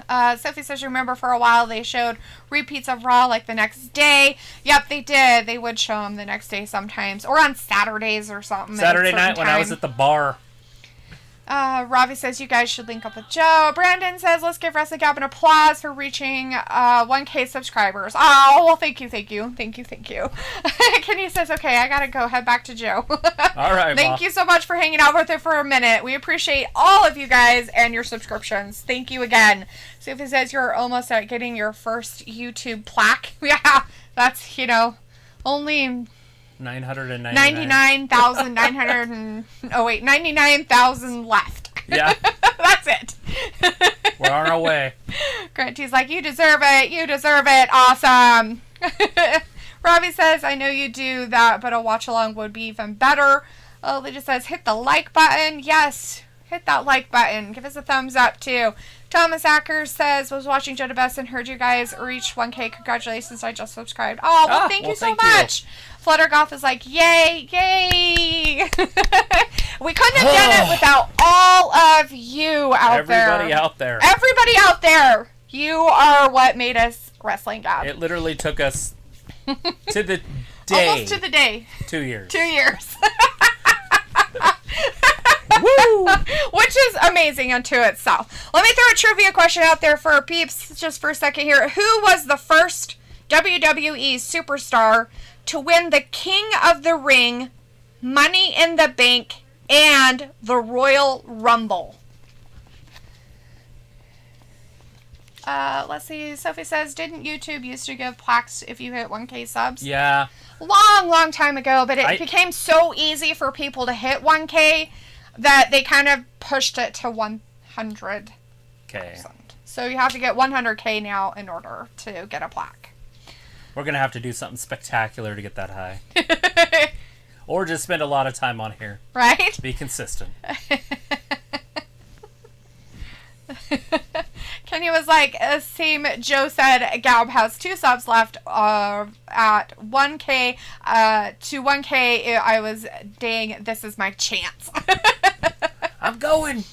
Sophie says, remember for a while they showed repeats of Raw like the next day. Yep, they did. They would show them the next day sometimes. Or on Saturdays or something. Saturday night when I was at the bar. Ravi says, you guys should link up with Joe. Brandon says, let's give Wrestling Gap an applause for reaching 1K subscribers. Oh, well, thank you. Kenny says, okay, I gotta go head back to Joe. All right, Thank you so much for hanging out with it for a minute. We appreciate all of you guys and your subscriptions. Thank you again. Sophie says, you're almost at getting your first YouTube plaque. Yeah, that's, only... 99,000 left. Yeah. That's it. We're on our way. Granty's like, you deserve it. Awesome. Robbie says, I know you do that, but a watch along would be even better. Lydia says, hit the like button. Yes, hit that like button. Give us a thumbs up too. Thomas Ackers says, was watching Joe DeBest and heard you guys reach 1K. Congratulations, I just subscribed. Oh, well, thank you so much. Fluttergoth is like, yay. We couldn't have done it without all of you out there. Everybody out there. You are what made us Wrestling Gap. It literally took us to the day. Almost to the day. 2 years. 2 years. Woo! Which is amazing unto itself. Let me throw a trivia question out there for our peeps just for a second here. Who was the first WWE superstar to win the King of the Ring, Money in the Bank, and the Royal Rumble? Let's see. Sophie says, didn't YouTube used to give plaques if you hit 1K subs? Yeah. Long time ago, but it became so easy for people to hit 1K that they kind of pushed it to 100. Okay. So you have to get 100K now in order to get a plaque. We're going to have to do something spectacular to get that high. Or just spend a lot of time on here. Right? Be consistent. Kenny was like, same Joe said, Gab has 2 subs left at 1K. To 1K, I was, dang, this is my chance. I'm going.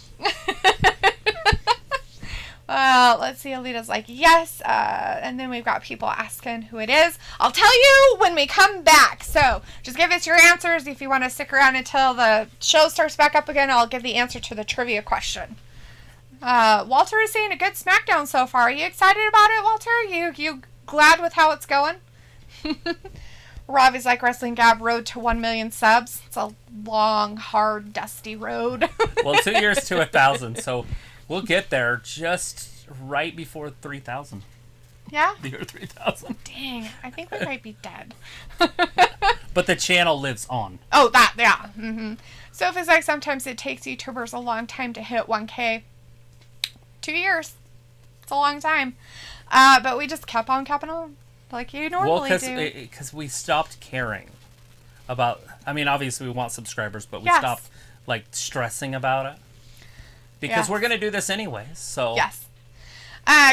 Let's see. Alita's like, yes. And then we've got people asking who it is. I'll tell you when we come back. So just give us your answers. If you want to stick around until the show starts back up again, I'll give the answer to the trivia question. Walter is saying a good SmackDown so far. Are you excited about it, Walter? You glad with how it's going? Robbie's like, Wrestling Gab road to 1 million subs. It's a long, hard, dusty road. Well, 2 years to 1,000, so we'll get there just right before 3,000. Yeah? The year 3,000. Dang, I think we might be dead. But the channel lives on. Oh, that, yeah. Mm-hmm. Sophie's like, sometimes it takes YouTubers a long time to hit 1K. 2 years. It's a long time. But we just kept on like you normally do. Because we stopped caring about... I mean, obviously we want subscribers, but we Yes. stopped, stressing about it. Because we're going to do this anyways, so... Yes.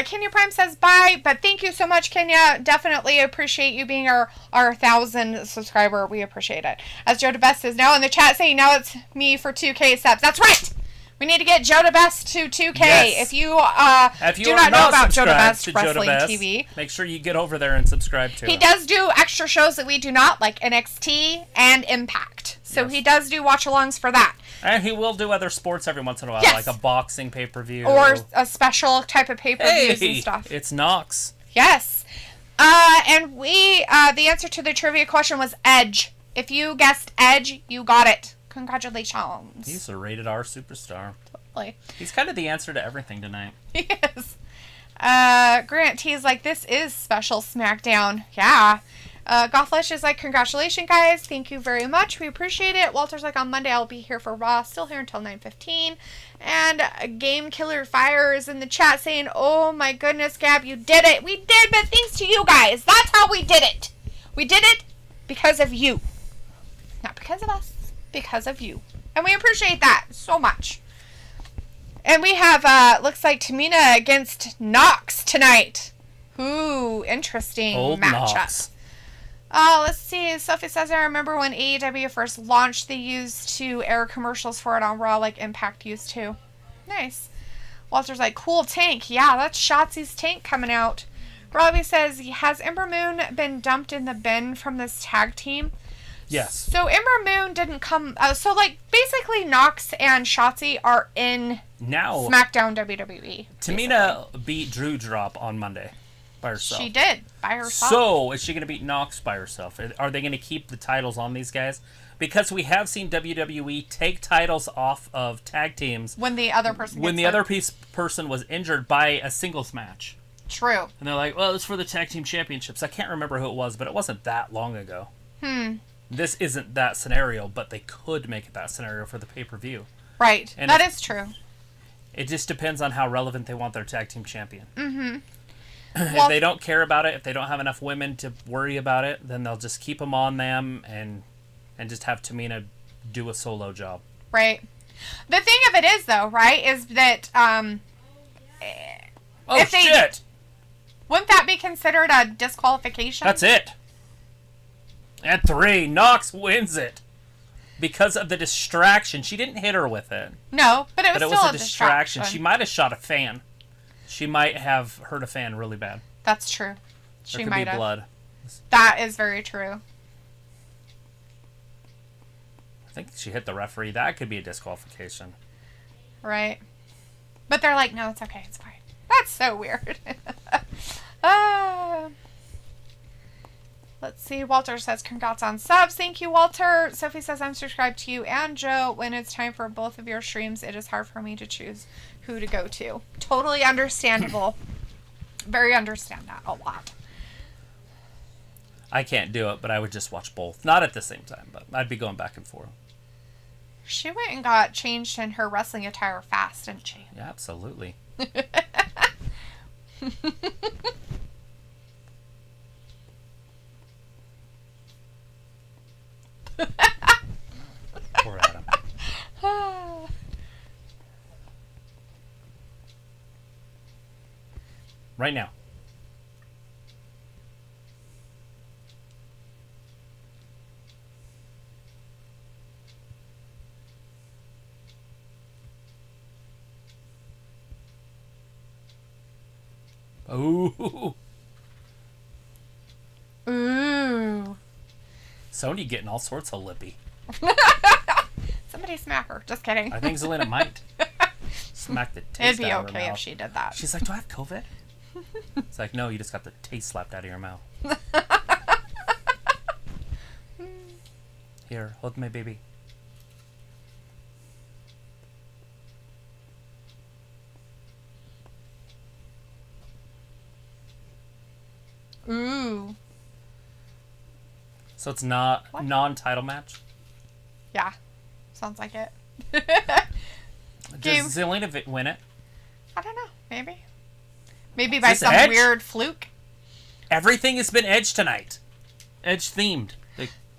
Kenya Prime says bye, but thank you so much, Kenya. Definitely appreciate you being our 1,000 subscriber. We appreciate it. As Joe DeBest is now in the chat saying, now it's me for 2K subs. That's right! We need to get Joe DeBest to 2K. Yes. If you do not know about Joe DeBest Wrestling TV, make sure you get over there and subscribe to he it. does do extra shows that we do not, like NXT and Impact. So Yes. he does do watch-alongs for that. And he will do other sports every once in a while, Yes. like a boxing pay-per-view. Or a special type of pay-per-views and stuff. It's Knox. Yes. And the answer to the trivia question was Edge. If you guessed Edge, you got it. Congratulations. He's a rated R superstar. Totally. He's kind of the answer to everything tonight. He is. Grant T's like, this is special SmackDown. Yeah. Gothflesh is like, congratulations, guys. Thank you very much. We appreciate it. Walter's like, on Monday I'll be here for Raw. Still here until 9:15. And Game Killer Fire is in the chat saying, oh my goodness, Gab, you did it. We did, but thanks to you guys. That's how we did it. We did it because of you. Not because of us. Because of you. And we appreciate that so much. And we have, looks like Tamina against Nox tonight. Ooh, interesting Old matchup. Nox. Let's see. Sophie says, I remember when AEW first launched, they used to air commercials for it on Raw like Impact used to. Nice. Walter's like, cool tank. Yeah, that's Shotzi's tank coming out. Robbie says, has Ember Moon been dumped in the bin from this tag team? Yes. So Ember Moon didn't come... so, like, basically Nox and Shotzi are in now SmackDown WWE. Tamina beat Drew Drop on Monday by herself. She did, by herself. So, is she going to beat Nox by herself? Are they going to keep the titles on these guys? Because we have seen WWE take titles off of tag teams when the other person person was injured by a singles match. True. And they're like, well, it's for the tag team championships. I can't remember who it was, but it wasn't that long ago. This isn't that scenario, but they could make it that scenario for the pay-per-view. Right. And that is true. It just depends on how relevant they want their tag team champion. Mm-hmm. If they don't care about it, if they don't have enough women to worry about it, then they'll just keep them on them and just have Tamina do a solo job. Right. The thing of it is, though, right, is that shit! Wouldn't that be considered a disqualification? That's it. At 3, Nox wins it. Because of the distraction. She didn't hit her with it. No, but it was still a distraction. She might have shot a fan. She might have hurt a fan really bad. That's true. There could be blood. That is very true. I think she hit the referee. That could be a disqualification. Right. But they're like, no, it's okay. It's fine. That's so weird. Let's see. Walter says, congrats on subs. Thank you, Walter. Sophie says, I'm subscribed to you and Joe. When it's time for both of your streams, it is hard for me to choose who to go to. Totally understandable. Very understand that a lot. I can't do it, but I would just watch both. Not at the same time, but I'd be going back and forth. She went and got changed in her wrestling attire fast, didn't she? Yeah, absolutely. Poor Adam. Right now. Ooh. Ooh. Sony getting all sorts of lippy. Somebody smack her. Just kidding. I think Zelina might. Smack the taste It'd be out of her okay mouth. if she did that. She's like, do I have COVID? It's like, no, you just got the taste slapped out of your mouth. Here, hold my baby. Ooh. So it's not non-title match? Yeah. Sounds like it. Does Zelina win it? I don't know. Maybe. Maybe by some Edge? weird fluke. Everything has been Edge tonight. Edge themed.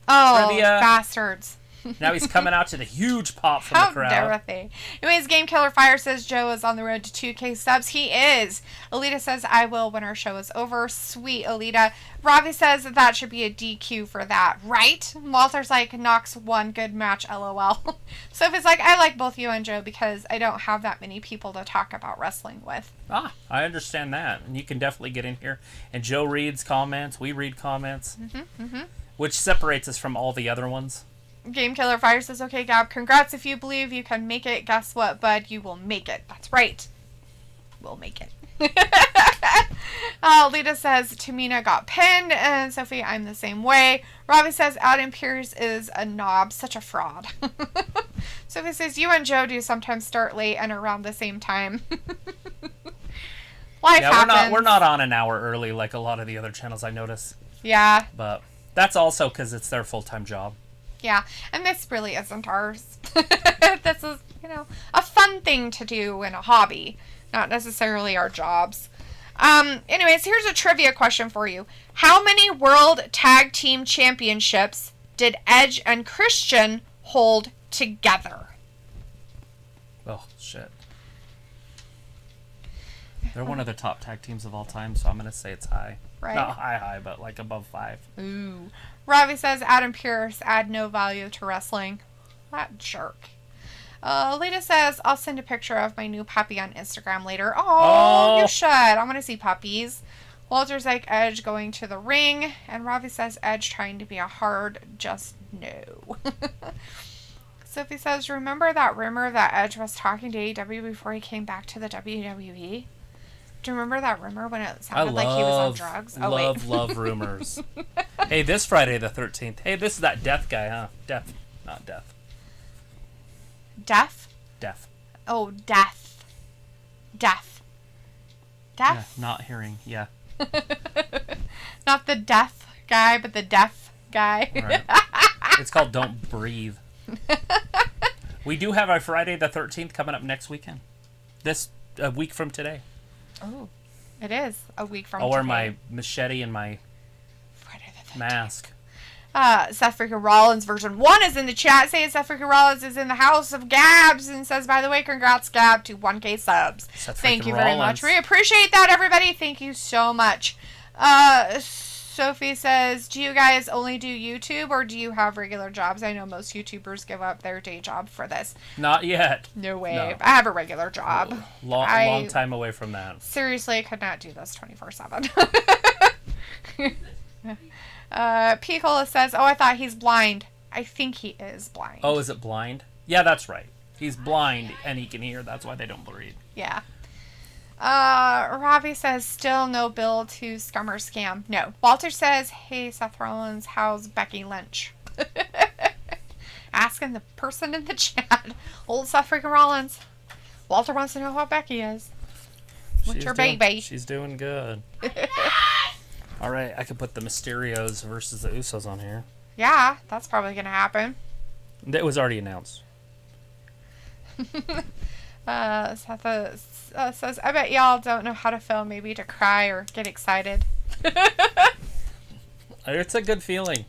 Oh, trivia. bastards. Now he's coming out to the huge pop from How the crowd. dare they? Anyways, Game Killer Fire says Joe is on the road to 2K subs. He is. Alita says, I will when our show is over. Sweet, Alita. Robbie says that should be a DQ for that. Right? Walter's like, Nox won. Good match, LOL. Sophie's like, I like both you and Joe because I don't have that many people to talk about wrestling with. Ah, I understand that. And you can definitely get in here. And Joe reads comments. We read comments. Which separates us from all the other ones. Game Killer Fire says, okay, Gab, congrats if you believe you can make it. Guess what, bud? You will make it. That's right. We'll make it. Lita says, Tamina got pinned. And Sophie, I'm the same way. Robbie says, Adam Pierce is a knob. Such a fraud. Sophie says, you and Joe do sometimes start late and around the same time. Life happens. We're not on an hour early like a lot of the other channels I notice. Yeah. But that's also because it's their full-time job. Yeah, and this really isn't ours. This is, a fun thing to do and a hobby, not necessarily our jobs. Anyways, here's a trivia question for you. How many World Tag Team Championships did Edge and Christian hold together? Oh, shit. They're one of the top tag teams of all time, so I'm going to say it's high. Right. Not high, but like above 5. Ooh. Robbie says Adam Pearce add no value to wrestling. That jerk. Lita says, I'll send a picture of my new puppy on Instagram later. Oh, you should. I want to see puppies. Walter's like Edge going to the ring. And Robbie says Edge trying to be a hard just no. Sophie says, remember that rumor that Edge was talking to AEW before he came back to the WWE? Do you remember that rumor when it sounded like he was on drugs? Love rumors. Hey, this Friday the 13th. Hey, this is that death guy, huh? Death, not death. Deaf? Deaf. Oh, death. Deaf. Deaf? Yeah, not hearing, yeah. Not the deaf guy, but the deaf guy. Right. It's called Don't Breathe. We do have our Friday the 13th coming up next weekend. A week from today. Oh, it is a week from I'll today. wear my machete and my Friday the 13th. mask. Seth freaking Rollins version 1 is in the chat saying Seth freaking Rollins is in the house of Gabs and says, by the way, congrats Gab to 1K subs. Thank you very much. We appreciate that, everybody. Thank you so much. Sophie says, do you guys only do YouTube or do you have regular jobs? I know most YouTubers give up their day job for this. Not yet. No way. No. I have a regular job. Long time away from that. Seriously, I could not do this 24/7. Picola says, oh, I thought he's blind. I think he is blind. Oh, is it blind? Yeah, that's right. He's blind and he can hear. That's why they don't breathe. Yeah. Robbie says, still no bill to Scum or Scam. No. Walter says, hey, Seth Rollins, how's Becky Lynch? Asking the person in the chat. Old Seth freaking Rollins. Walter wants to know how Becky is. What's your baby? She's doing good. All right, I could put the Mysterios versus the Usos on here. Yeah, that's probably going to happen. It was already announced. Seth says, I bet y'all don't know how to feel, maybe to cry or get excited. It's a good feeling.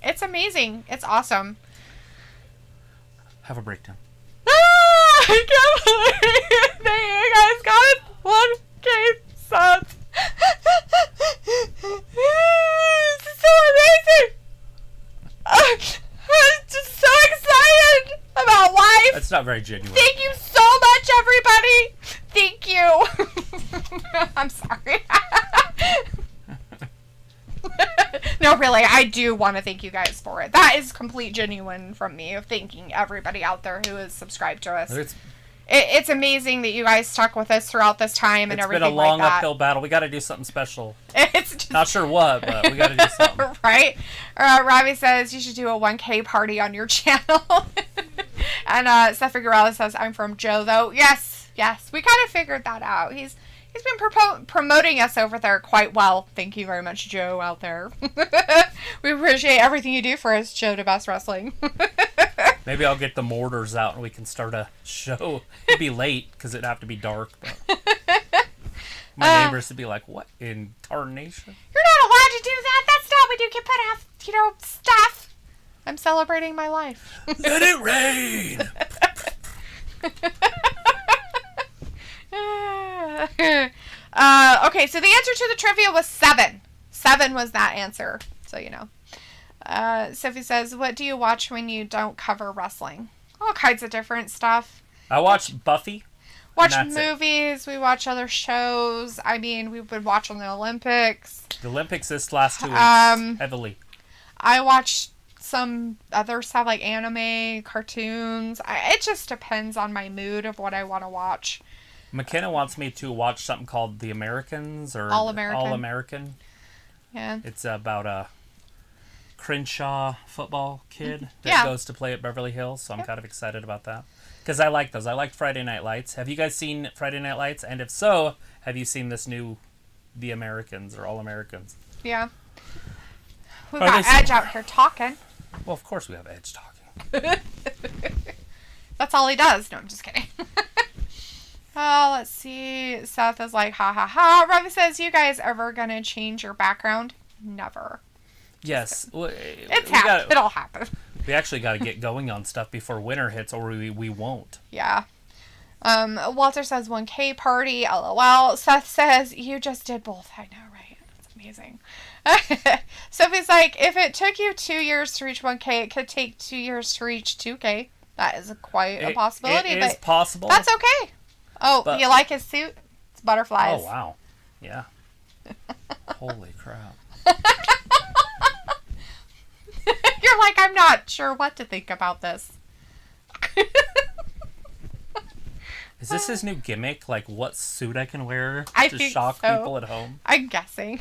It's amazing. It's awesome. Have a breakdown. I can't believe that you guys got 1K subs. This is so amazing. I'm just so excited about life. That's not very genuine. Thank you so much, everybody. Thank you. I'm sorry. No, really, I do want to thank you guys for it. That is complete genuine from me of thanking everybody out there who has subscribed to us. It's amazing that you guys stuck with us throughout this time and everything like that. It's been a long uphill battle. We got to do something special. It's just... Not sure what, but we got to do something. Right? Robbie says you should do a 1K party on your channel. And Seth Figueroa says, I'm from Joe, though. Yes. We kind of figured that out. He's been promoting us over there quite well. Thank you very much, Joe, out there. We appreciate everything you do for us, Joe to Best Wrestling. Maybe I'll get the mortars out and we can start a show. It'd be late because it'd have to be dark. But my neighbors would be like, what in tarnation? You're not allowed to do that. That's not what you can put out, stuff. I'm celebrating my life. Let it rain! Okay, so the answer to the trivia was 7. 7 was that answer, so you know. Sophie says, what do you watch when you don't cover wrestling? All kinds of different stuff. I watch Buffy. Watch movies. We watch other shows. I mean, we've been watching the Olympics. The Olympics this last 2 weeks, heavily. I watched some other stuff like anime, cartoons. It just depends on my mood of what I want to watch. McKenna wants me to watch something called The Americans or All American. All American. Yeah. It's about a Crenshaw football kid that goes to play at Beverly Hills, so I'm kind of excited about that. Because I like those. I like Friday Night Lights. Have you guys seen Friday Night Lights? And if so, have you seen this new The Americans or All Americans? Yeah. We've got Edge out here talking. Well, of course we have Edge talking. That's all he does. No, I'm just kidding. Oh, let's see. Seth is like, ha ha ha. Robbie says, you guys ever gonna change your background? Never. Yes. It'll happen. We actually got to get going on stuff before winter hits or we won't. Yeah. Walter says 1K party, LOL. Seth says, you just did both. I know, right? That's amazing. Sophie's like, if it took you 2 years to reach 1K, it could take 2 years to reach 2K. That is quite a possibility. It is possible. That's okay. Oh, but you like his suit? It's butterflies. Oh, wow. Yeah. Holy crap. You're like, I'm not sure what to think about this. Is this his new gimmick? Like, what suit I can wear to shock people at home? I'm guessing.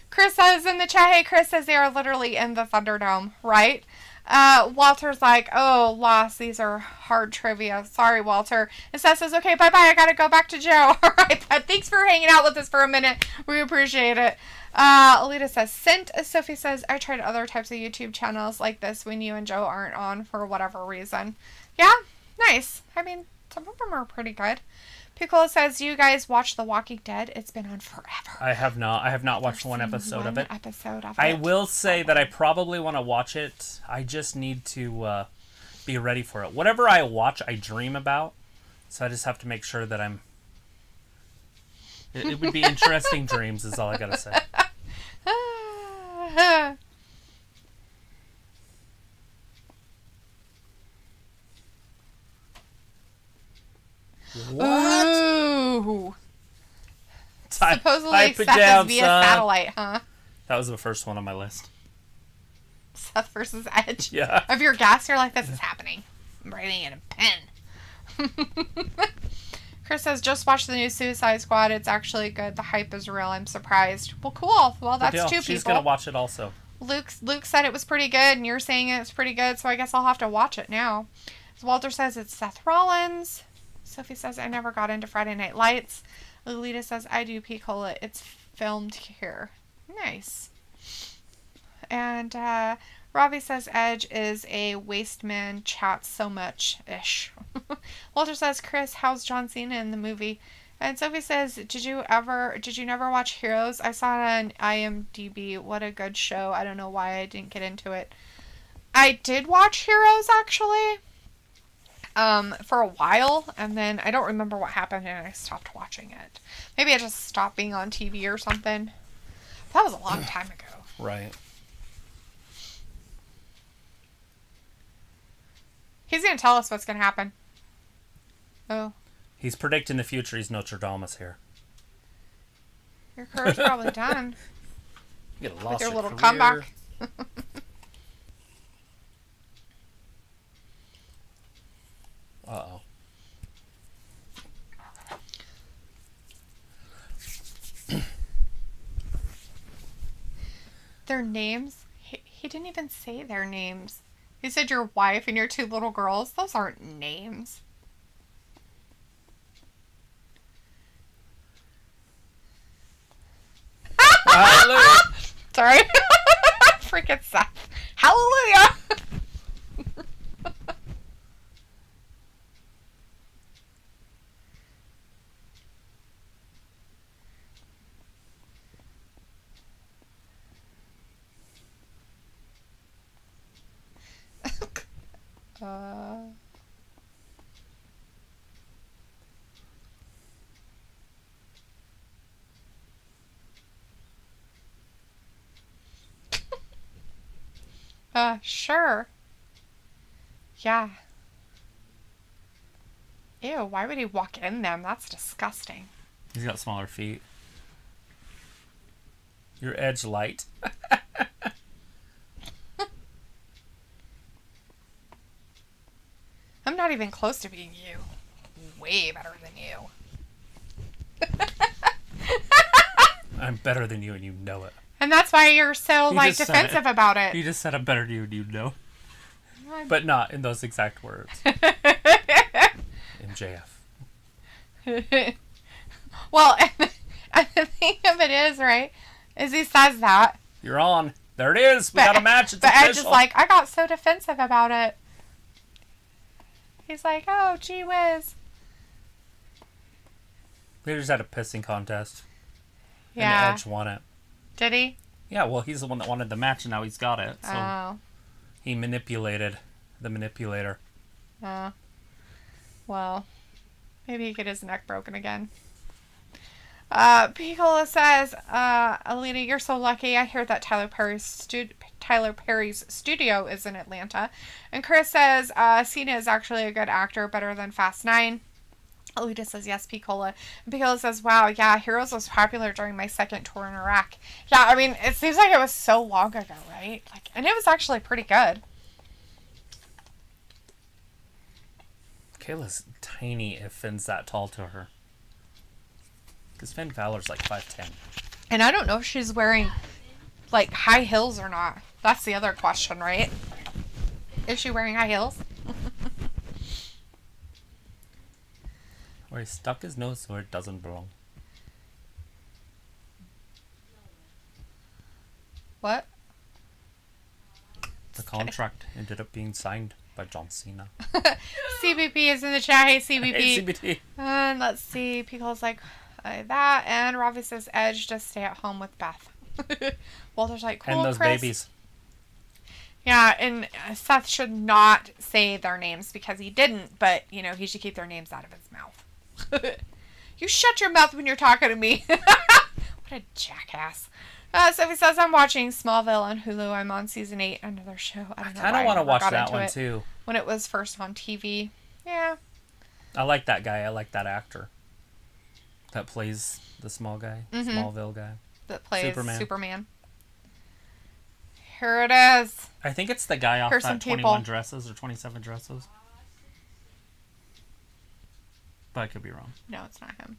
Chris says in the chat, hey, Chris says they are literally in the Thunderdome, right? Walter's like, oh, lost. These are hard trivia. Sorry, Walter. And Seth says, okay, bye-bye. I gotta go back to Joe. All right, thanks for hanging out with us for a minute. We appreciate it. Alita says, sent. Sophie says, I tried other types of YouTube channels like this when you and Joe aren't on for whatever reason. Yeah, nice. I mean, some of them are pretty good. Piccolo says, you guys watch The Walking Dead? It's been on forever. I have not. I have not watched one episode of it. I will say that I probably want to watch it. I just need to be ready for it. Whatever I watch, I dream about. So I just have to make sure that I'm... It would be interesting dreams is all I gotta say. What? Ooh. Supposedly type Seth down, is via son. satellite, huh? That was the first one on my list. Seth versus Edge. Yeah. Of your gas, you're like, this is happening. I'm writing it in a pen. Chris says, just watch the new Suicide Squad. It's actually good. The hype is real. I'm surprised. Well, cool. Well, that's two people. She's gonna watch it also. Luke said it was pretty good, and you're saying it's pretty good, so I guess I'll have to watch it now. Walter says it's Seth Rollins. Sophie says, I never got into Friday Night Lights. Lolita says, I do Picola. It's filmed here. Nice. And Robbie says, Edge is a waste man, chats so much-ish. Walter says, Chris, how's John Cena in the movie? And Sophie says, did you never watch Heroes? I saw it on IMDb. What a good show. I don't know why I didn't get into it. I did watch Heroes, actually. For a while, and then I don't remember what happened and I stopped watching it. Maybe I just stopped being on TV or something. That was a long time ago. Right. He's gonna tell us what's gonna happen. Oh. He's predicting the future. He's Nostradamus here. Your career's probably done. You get with your little career. comeback. Uh-oh. Their names? He didn't even say their names. He said your wife and your two little girls. Those aren't names. Hallelujah. Sorry. Freaking Seth. Hallelujah. Sure. Yeah. Ew, why would he walk in them? That's disgusting. He's got smaller feet. Your Edge light. I'm not even close to being you. Way better than you. I'm better than you and you know it. And that's why you're so, You just said defensive about it. You just said I'm better than you and you know. But not in those exact words. MJF. Well, and the thing of it is, right, is he says that. You're on. There it is. We got a match. It's but official. Edge is like, I got so defensive about it. He's like, oh, gee whiz. They just had a pissing contest. Yeah. And Edge won it. Did he? Yeah, well, he's the one that wanted the match, and now he's got it. So he manipulated the manipulator. Well, Maybe he get his neck broken again. Piccola says, Alina, you're so lucky. I hear that Tyler Perry's studio is in Atlanta. And Chris says, Cena is actually a good actor, better than Fast 9. Alita says, yes, Piccola. And Piccola says, wow, yeah, Heroes was popular during my second tour in Iraq. Yeah, I mean, it seems like it was so long ago, right? And it was actually pretty good. Kayla's tiny if Finn's that tall to her. Because Finn Balor's like 5'10". And I don't know if she's wearing, high heels or not. That's the other question, right? Is she wearing high heels? Where he stuck his nose where it doesn't belong. What? The contract ended up being signed by John Cena. CBP is in the chat. Hey, CBP. Hey, CBT. And let's see. Pickle's like that. And Ravi says, Edge, just stay at home with Beth. Walter's like, cool, And those Chris. babies. Yeah, and Seth should not say their names because he didn't, but, he should keep their names out of his mouth. You shut your mouth when you're talking to me. What a jackass. Sophie says, I'm watching Smallville on Hulu. I'm on season 8, another show. I kind of want to watch that one, too. When it was first on TV. Yeah. I like that guy. I like that actor. That plays the small guy. Smallville guy. That plays Superman. Here it is. I think it's the guy off Here's that some 21 people. Dresses or 27 Dresses. But I could be wrong. No, it's not him.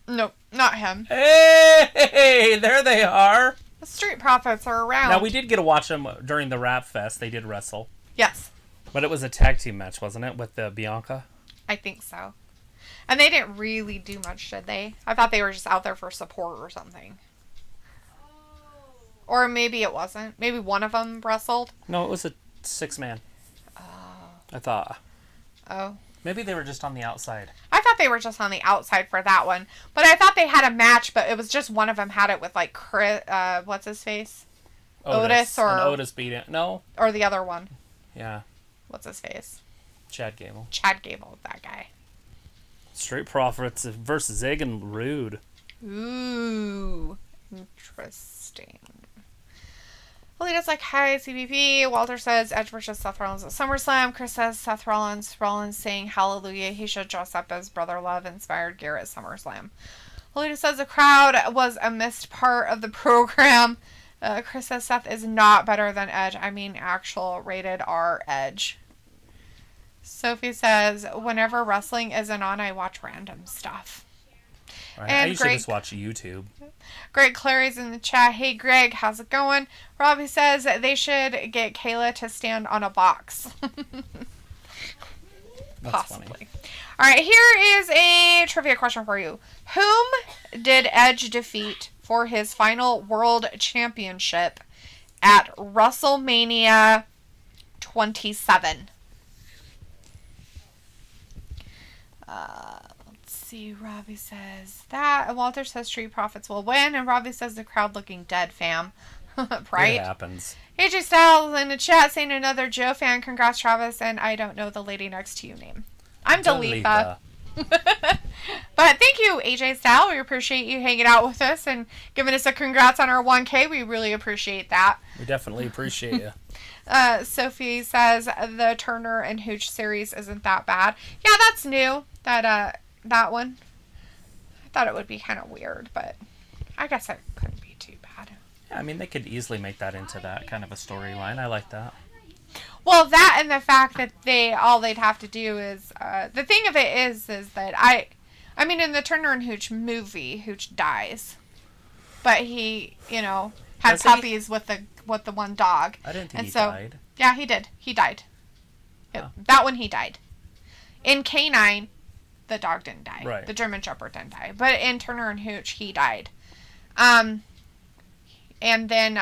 Nope, not him. Hey, there they are. The Street Profits are around. Now, we did get to watch them during the Rap Fest. They did wrestle. Yes. But it was a tag team match, wasn't it? With Bianca? I think so. And they didn't really do much, did they? I thought they were just out there for support or something. Or maybe it wasn't. Maybe one of them wrestled. No, it was a 6-man. Oh. I thought. Oh. Maybe they were just on the outside. I thought they were just on the outside for that one. But I thought they had a match, but it was just one of them had it with, Chris, what's his face? Otis or... And Otis beat it. No. Or the other one. Yeah. What's his face? Chad Gable. Chad Gable, that guy. Street Profits versus Zig and Rude. Ooh. Interesting. Alita's like, hi, CBP. Walter says Edge versus Seth Rollins at SummerSlam. Chris says Seth Rollins saying hallelujah. He should dress up as Brother Love inspired Gear at SummerSlam. Alita says the crowd was a missed part of the program. Chris says Seth is not better than Edge. I mean, actual rated R Edge. Sophie says, whenever wrestling isn't on, I watch random stuff. Right. And I usually Greg, just watch YouTube. Greg Clary's in the chat. Hey, Greg, how's it going? Robbie says they should get Kayla to stand on a box. That's Possibly. funny. All right, here is a trivia question for you. Whom did Edge defeat for his final World Championship at WrestleMania 27? Let's see. Robbie says that. Walter says Street Profits will win. And Robbie says the crowd looking dead, fam. Right? It happens. AJ Styles in the chat saying another Joe fan. Congrats, Travis. And I don't know the lady next to you name. I'm Dalitha. But thank you, AJ Styles. We appreciate you hanging out with us and giving us a congrats on our 1K. We really appreciate that. We definitely appreciate you. Sophie says the Turner and Hooch series isn't that bad. Yeah, that's new. That one. I thought it would be kind of weird, but I guess it couldn't be too bad. Yeah, I mean, they could easily make that into that kind of a storyline. I like that. Well, that and the fact that all they'd have to do is the thing of it is that I mean, in the Turner and Hooch movie, Hooch dies, but he had Does he? puppies with the one dog. I didn't think And he so, died. Yeah, he did. He died. Oh. That one he died. In K9, the dog didn't die. Right. The German Shepherd didn't die. But in Turner and Hooch, he died. And then,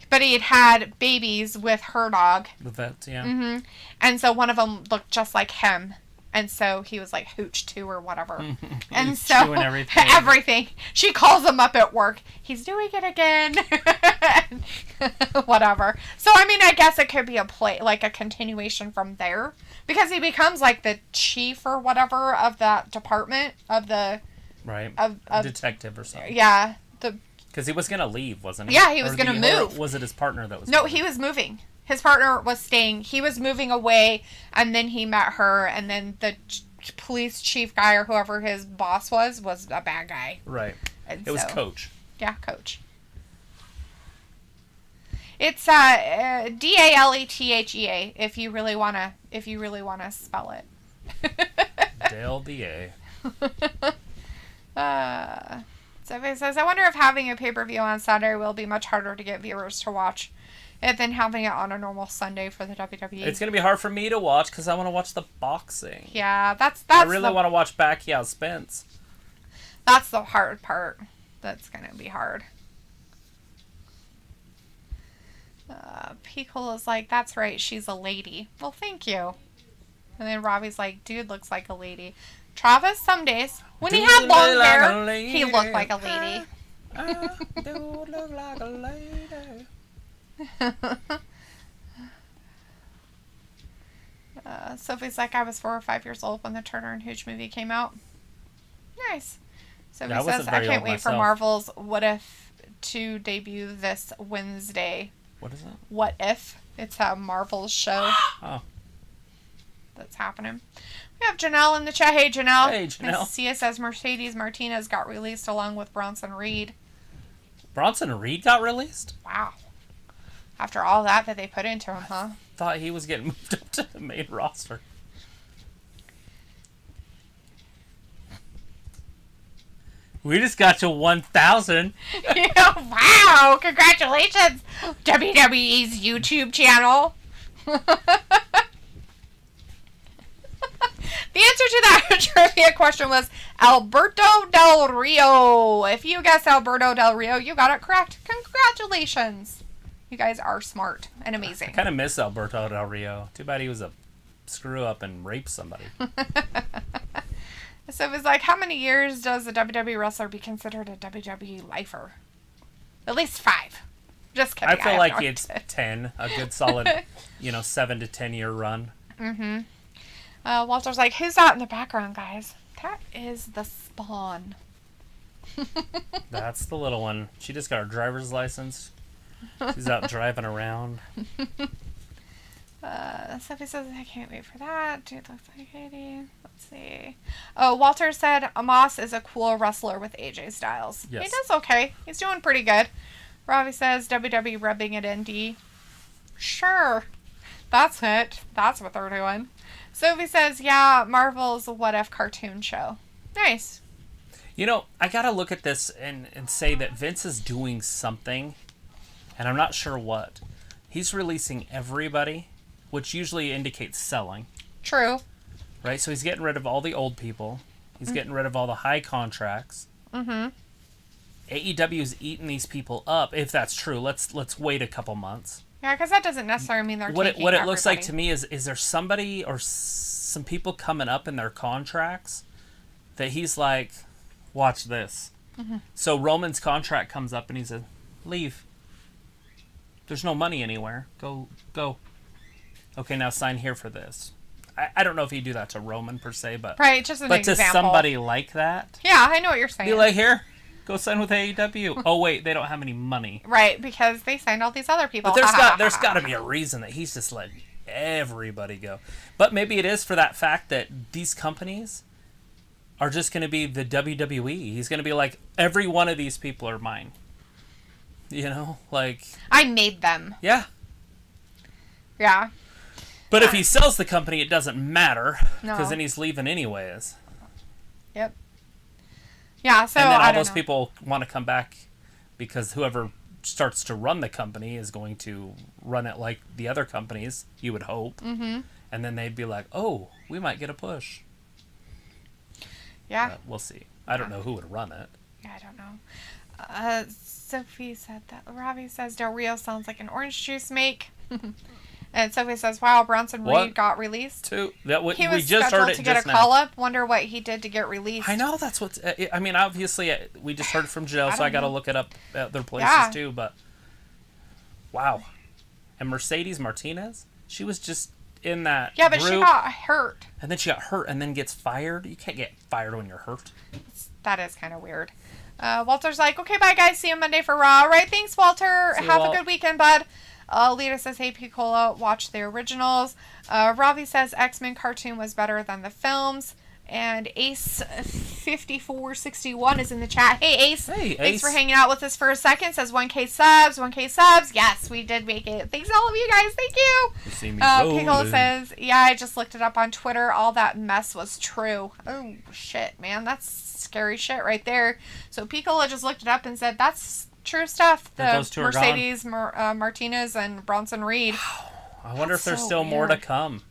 but he had babies with her dog. The vet, yeah. Mm-hmm. And so one of them looked just like him. And so he was like Hooch 2 or whatever. And so Doing everything. everything. She calls him up at work. He's doing it again. Whatever. So I mean, I guess it could be a continuation from there. Because he becomes like the chief or whatever of that department of the... Right. Of detective or something. Yeah. Because he was going to leave, wasn't he? Yeah, he was going to move. Or was it his partner that was No, moving? he was moving. His partner was staying. He was moving away, and then he met her, and then the police chief guy or whoever his boss was a bad guy. Right. And it was Coach. Yeah, Coach. It's Daletthea if you really wanna spell it. Dale D.A. So it says, I wonder if having a pay-per-view on Saturday will be much harder to get viewers to watch it than having it on a normal Sunday for the WWE. It's going to be hard for me to watch because I want to watch the boxing. Yeah, that's I really want to watch Pacquiao Spence. That's the hard part. That's going to be hard. Pickle is like, that's right, she's a lady. Well, thank you. And then Robbie's like, dude looks like a lady. Travis, some days, when he had long hair, he looked like a lady. I do look like a lady. Sophie's like, I was 4 or 5 years old when the Turner and Hooch movie came out. Nice. Sophie says, I can't wait for Marvel's What If to debut this Wednesday. What is that? What If? It's a Marvel's show. Oh. That's happening. We have Janelle in the chat. Hey, Janelle. Hey, Janelle. Cia says Mercedes Martinez got released along with Bronson Reed. Bronson Reed got released? Wow. After all that they put into him, huh? Thought he was getting moved up to the main roster. We just got to 1,000. Yeah, wow. Congratulations, WWE's YouTube channel. The answer to that trivia question was Alberto Del Rio. If you guessed Alberto Del Rio, you got it correct. Congratulations. You guys are smart and amazing. I kind of miss Alberto Del Rio. Too bad he was a screw-up and raped somebody. So it was like, how many years does a WWE wrestler be considered a WWE lifer? At least 5. Just kidding. I feel like it's 10. A good solid, 7 to 10 year run. Mm-hmm. Walter's like, who's that in the background, guys? That is the Spawn. That's the little one. She just got her driver's license. She's out driving around. Sophie says, I can't wait for that. Dude looks like Katie. Let's see. Oh, Walter said Amos is a cool wrestler with AJ Styles. Yes. He does okay. He's doing pretty good. Robbie says WWE rubbing it in D. Sure. That's it. That's what they're doing. Sophie says, yeah, Marvel's What If cartoon show. Nice. I gotta look at this and say that Vince is doing something, and I'm not sure what. He's releasing everybody, which usually indicates selling. True. Right? So he's getting rid of all the old people. He's getting rid of all the high contracts. Mm-hmm. AEW's eating these people up, if that's true. Let's wait a couple months. Yeah, because that doesn't necessarily mean they're taking what it everybody. looks like to me is there somebody or some people coming up in their contracts that he's like, watch this. Mm-hmm. So Roman's contract comes up and he said, leave. There's no money anywhere. Go. Okay, now sign here for this. I don't know if he'd do that to Roman per se, but right, just an example. to somebody like that. Yeah, I know what you're saying. Be like, here, go sign with AEW. Oh wait, they don't have any money. Right, because they signed all these other people. But there's got to be a reason that he's just letting everybody go. But maybe it is for that fact that these companies are just going to be the WWE. He's going to be like, every one of these people are mine. Like... I made them. Yeah. Yeah. But if he sells the company, it doesn't matter. No. Because then he's leaving anyways. Yep. Yeah, so and then all I those know. people want to come back because whoever starts to run the company is going to run it like the other companies, you would hope. Mm-hmm. And then they'd be like, oh, we might get a push. Yeah. But we'll see. I don't know who would run it. Yeah, I don't know. Sophie said that. Robbie says Del Rio sounds like an orange juice make. And Sophie says, wow, Bronson Reed got released. He He we was just heard scheduled it to get just a now. call-up. Wonder what he did to get released. I know that's what's... I mean, obviously, we just heard it from Jill, so I got to look it up at other places, too. But, wow. And Mercedes Martinez, she was just in that Yeah, but group, she got hurt. and then she got hurt and then gets fired. You can't get fired when you're hurt. That is kind of weird. Walter's like, okay, bye, guys. See you Monday for Raw. All right, thanks, Walter. See you, Have Walt. a good weekend, bud. Lita says, hey, Piccola, watch the originals. Ravi says X-Men cartoon was better than the films. And Ace5461 is in the chat. Hey, Ace. Hey, Ace. Thanks for hanging out with us for a second. Says 1K subs, 1K subs. Yes, we did make it. Thanks all of you guys. Thank you. You see me Piccola rolling. says, yeah, I just looked it up on Twitter. All that mess was true. Oh, shit, man. That's scary shit right there. So Piccola just looked it up and said, that's true stuff. The Those two are Mercedes Martinez and Bronson Reed. I wonder if there's so still more to weird. come.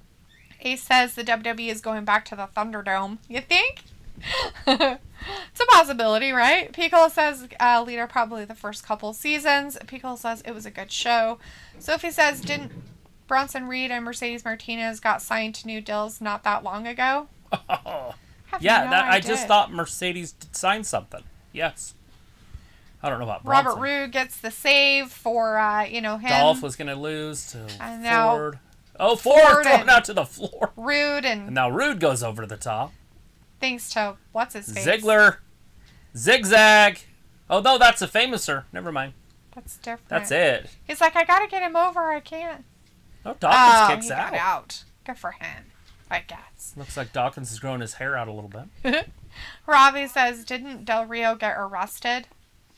Ace says the WWE is going back to the Thunderdome. You think? It's a possibility, right? Piccola says Lita probably the first couple seasons. Piccola says it was a good show. Sophie says, didn't Bronson Reed and Mercedes Martinez got signed to new deals not that long ago? Yeah, no I idea. just thought Mercedes did sign something. Yes. I don't know about Bronson. Robert Roode gets the save for, him. Dolph was going to lose to And now Ford. Oh, Ford thrown and- out to the floor. Rude And and now Rude goes over to the top. thanks to what's his face? Ziggler. Zigzag. Oh, no, that's a famouser. Never mind. That's different. That's it. He's like, I gotta get him over. I can't. Oh, Dawkins He kicks got out. out. Good for him. I guess. Looks like Dawkins is growing his hair out a little bit. Robbie says, didn't Del Rio get arrested?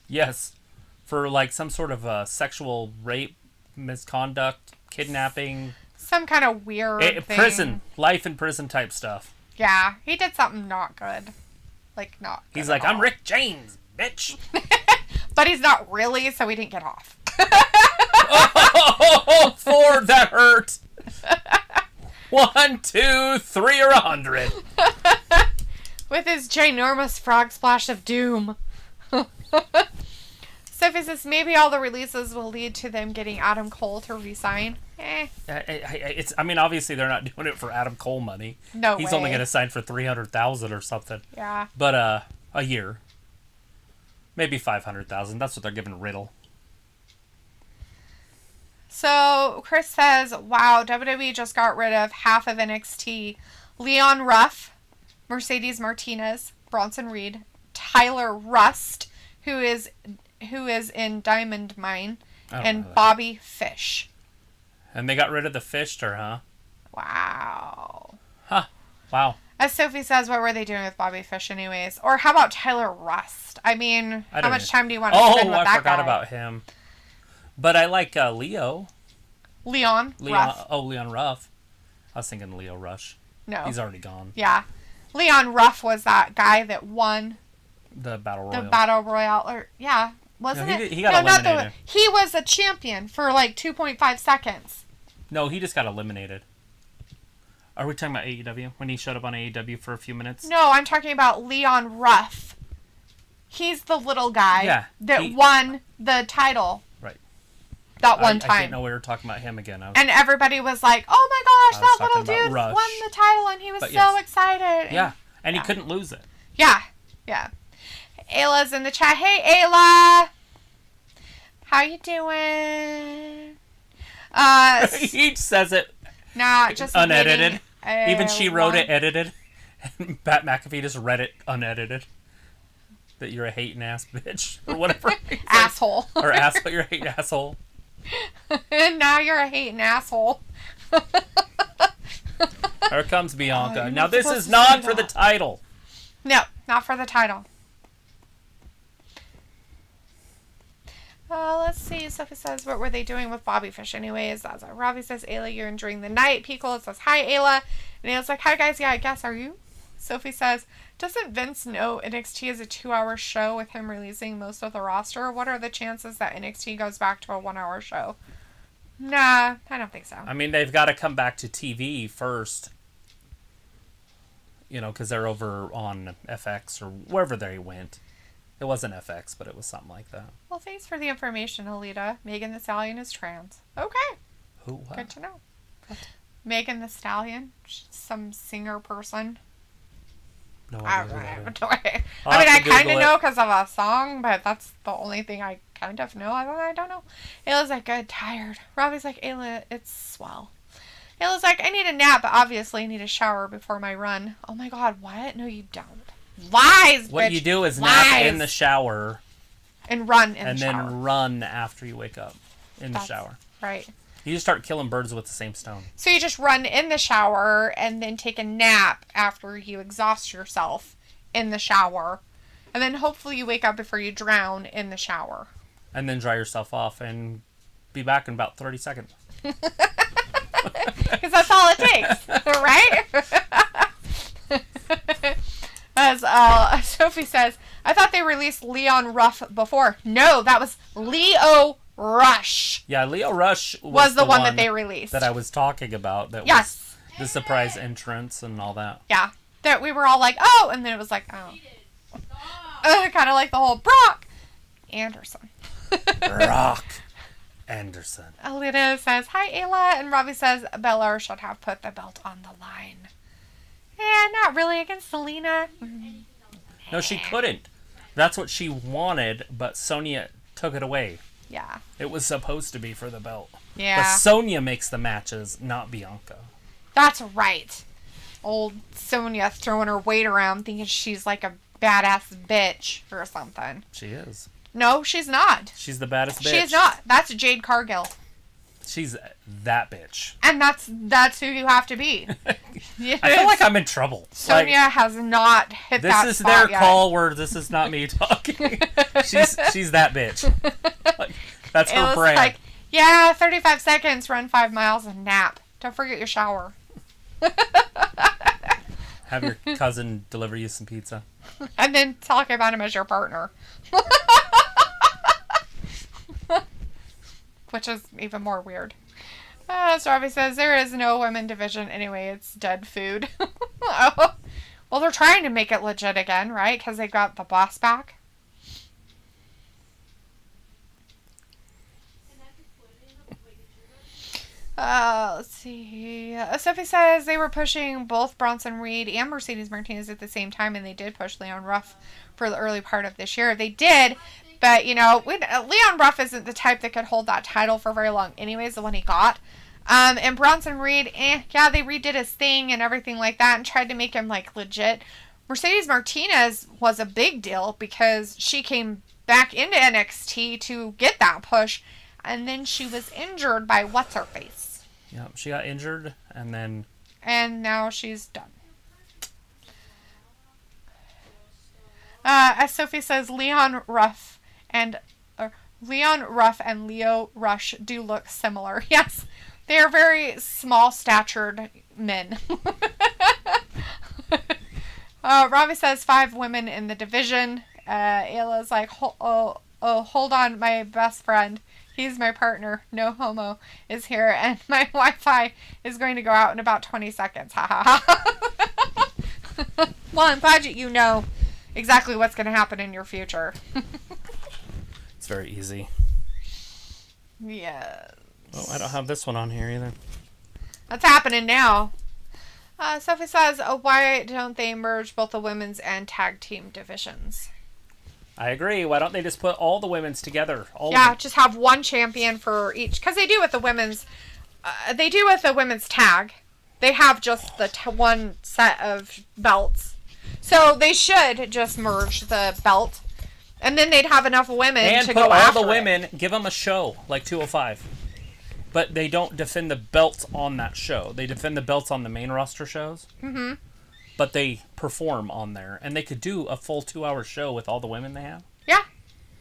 Yes. For like some sort of sexual rape, misconduct, kidnapping, Some kind of weird thing. prison, life in prison type stuff. Yeah, he did something not good. Like, not good He's at like, I'm all. Rick James, bitch. But he's not really, so he didn't get off. Oh, Ford, that hurt. 1, 2, 3, or 100. With his ginormous frog splash of doom. Sophie says, maybe all the releases will lead to them getting Adam Cole to resign. I mean, obviously they're not doing it for Adam Cole money. No He's way. only going to sign for $300,000 or something. Yeah. But a year, maybe $500,000. That's what they're giving Riddle. So Chris says, wow, WWE just got rid of half of NXT. Leon Ruff, Mercedes Martinez, Bronson Reed, Tyler Rust, who is in Diamond Mine, I don't know and that. Bobby Fish. And they got rid of the Fister, huh? Wow. Huh. Wow. As Sophie says, what were they doing with Bobby Fish anyways? Or how about Tyler Rust? I mean, I how don't much know. time do you want to spend with I that forgot guy? about him. But I like Leo. Leon Ruff. Oh, Leon Ruff. I was thinking Leo Rush. No. He's already gone. Yeah. Leon Ruff was that guy that won The Battle Royal. the Battle Royale. Or, yeah. Wasn't No, it? he got eliminated. He was a champion for like 2.5 seconds. No, he just got eliminated. Are we talking about AEW? When he showed up on AEW for a few minutes? No, I'm talking about Leon Ruff. He's the little guy that won the title. Right. That one I time. didn't know we were talking about him again. And everybody was like, oh my gosh, I was that little talking about dude Rush. won the title and he was But so yes. excited. Yeah, and Yeah. he couldn't lose it. Yeah. Yeah. Ayla's in the chat. Hey, Ayla. How you doing? He says it Nah, just unedited. kidding. Even she wrote it edited. And Pat McAfee just read it unedited. That you're a hating ass bitch. Or whatever. Asshole. Or asshole. You're a hating asshole. And now you're a hating asshole. Here comes Bianca. you're Now not this supposed is to not say for the that. title. No, not for the title. Let's see. Sophie says, what were they doing with Bobby Fish anyways? That's what Ravi says, Ayla, you're enjoying the night. Piccolo says, hi, Ayla. And Ayla's like, hi, guys. Yeah, I guess. Are you? Sophie says, doesn't Vince know NXT is a 2-hour show with him releasing most of the roster? What are the chances that NXT goes back to a 1-hour show? Nah, I don't think so. I mean, they've got to come back to TV first. You know, because they're over on FX or wherever they went. It wasn't FX, but it was something like that. Well, thanks for the information, Alita. Megan Thee Stallion is trans. Okay. Who? What? Good to know. Megan Thee Stallion, she's some singer person. No I idea who that is. don't know. I'll I mean, I have to kind Google of it. know because of a song, but that's the only thing I kind of know. I don't know. Ayla's like, good, tired. Robbie's like, Ayla, it's swell. Ayla's like, I need a nap, but obviously I need a shower before my run. Oh my god, what? No, you don't. Lies, What bitch. you do is Lies. nap in the shower. And run in and the shower. then run after you wake up in the shower. Right. You just start killing birds with the same stone. So you just run in the shower and then take a nap after you exhaust yourself in the shower. And then hopefully you wake up before you drown in the shower. And then dry yourself off and be back in about 30 seconds. Because that's all it takes, right? As Sophie says, I thought they released Leon Ruff before. No, that was Leo Rush. Yeah, Leo Rush was the one that they released. That I was talking about. That yes. was the surprise entrance and all that. Yeah. That we were all like, oh, and then it was like, oh. Kind of like the whole Brock Anderson. Brock Anderson. Alita says, hi, Ayla. And Robbie says, Belair should have put the belt on the line. Yeah, not really against Selena. No, she couldn't. That's what she wanted, but Sonya took it away. Yeah. It was supposed to be for the belt. Yeah. But Sonya makes the matches, not Bianca. That's right. Old Sonya throwing her weight around thinking she's like a badass bitch or something. She is. No, she's not. She's the baddest bitch. She's not. That's Jade Cargill. She's that bitch. And that's who you have to be. I feel like I'm in trouble. Sonya has not hit that spot This is their yet. call where this is not me talking. she's that bitch. Like, that's her brand. Like, yeah, 35 seconds, run 5 miles and nap. Don't forget your shower. Have your cousin deliver you some pizza. And then talk about him as your partner. Which is even more weird. So Robbie says, there is no women division anyway. It's dead food. Oh. Well, they're trying to make it legit again, right? Because they got the boss back. Let's see. Sophie says they were pushing both Bronson Reed and Mercedes Martinez at the same time, and they did push Leon Ruff for the early part of this year. They did, but, Leon Ruff isn't the type that could hold that title for very long anyways, the one he got. And Bronson Reed, they redid his thing and everything like that and tried to make him, legit. Mercedes Martinez was a big deal because she came back into NXT to get that push, and then she was injured by what's-her-face. Yeah, she got injured, and now she's done. As Sophie says, Leon Ruff and Leo Rush do look similar. Yes, they are very small-statured men. Robbie says 5 women in the division. Ayla's like, hold on, my best friend. He's my partner. No homo is here, and my Wi-Fi is going to go out in about 20 seconds. Ha ha ha. Well, I'm glad you know exactly what's going to happen in your future. it's very easy. Yes. Oh, I don't have this one on here either. That's happening now. Sophie says, why don't they merge both the women's and tag team divisions? I agree. Why don't they just put all the women's together? Just have one champion for each. Because they do with the women's... tag. They have just the one set of belts. So they should just merge the belt. And then they'd have enough women to go after it. And put all the women, give them a show, like 205. But they don't defend the belts on that show. They defend the belts on the main roster shows. Mm-hmm. But they perform on there. And they could do a full 2-hour show with all the women they have. Yeah.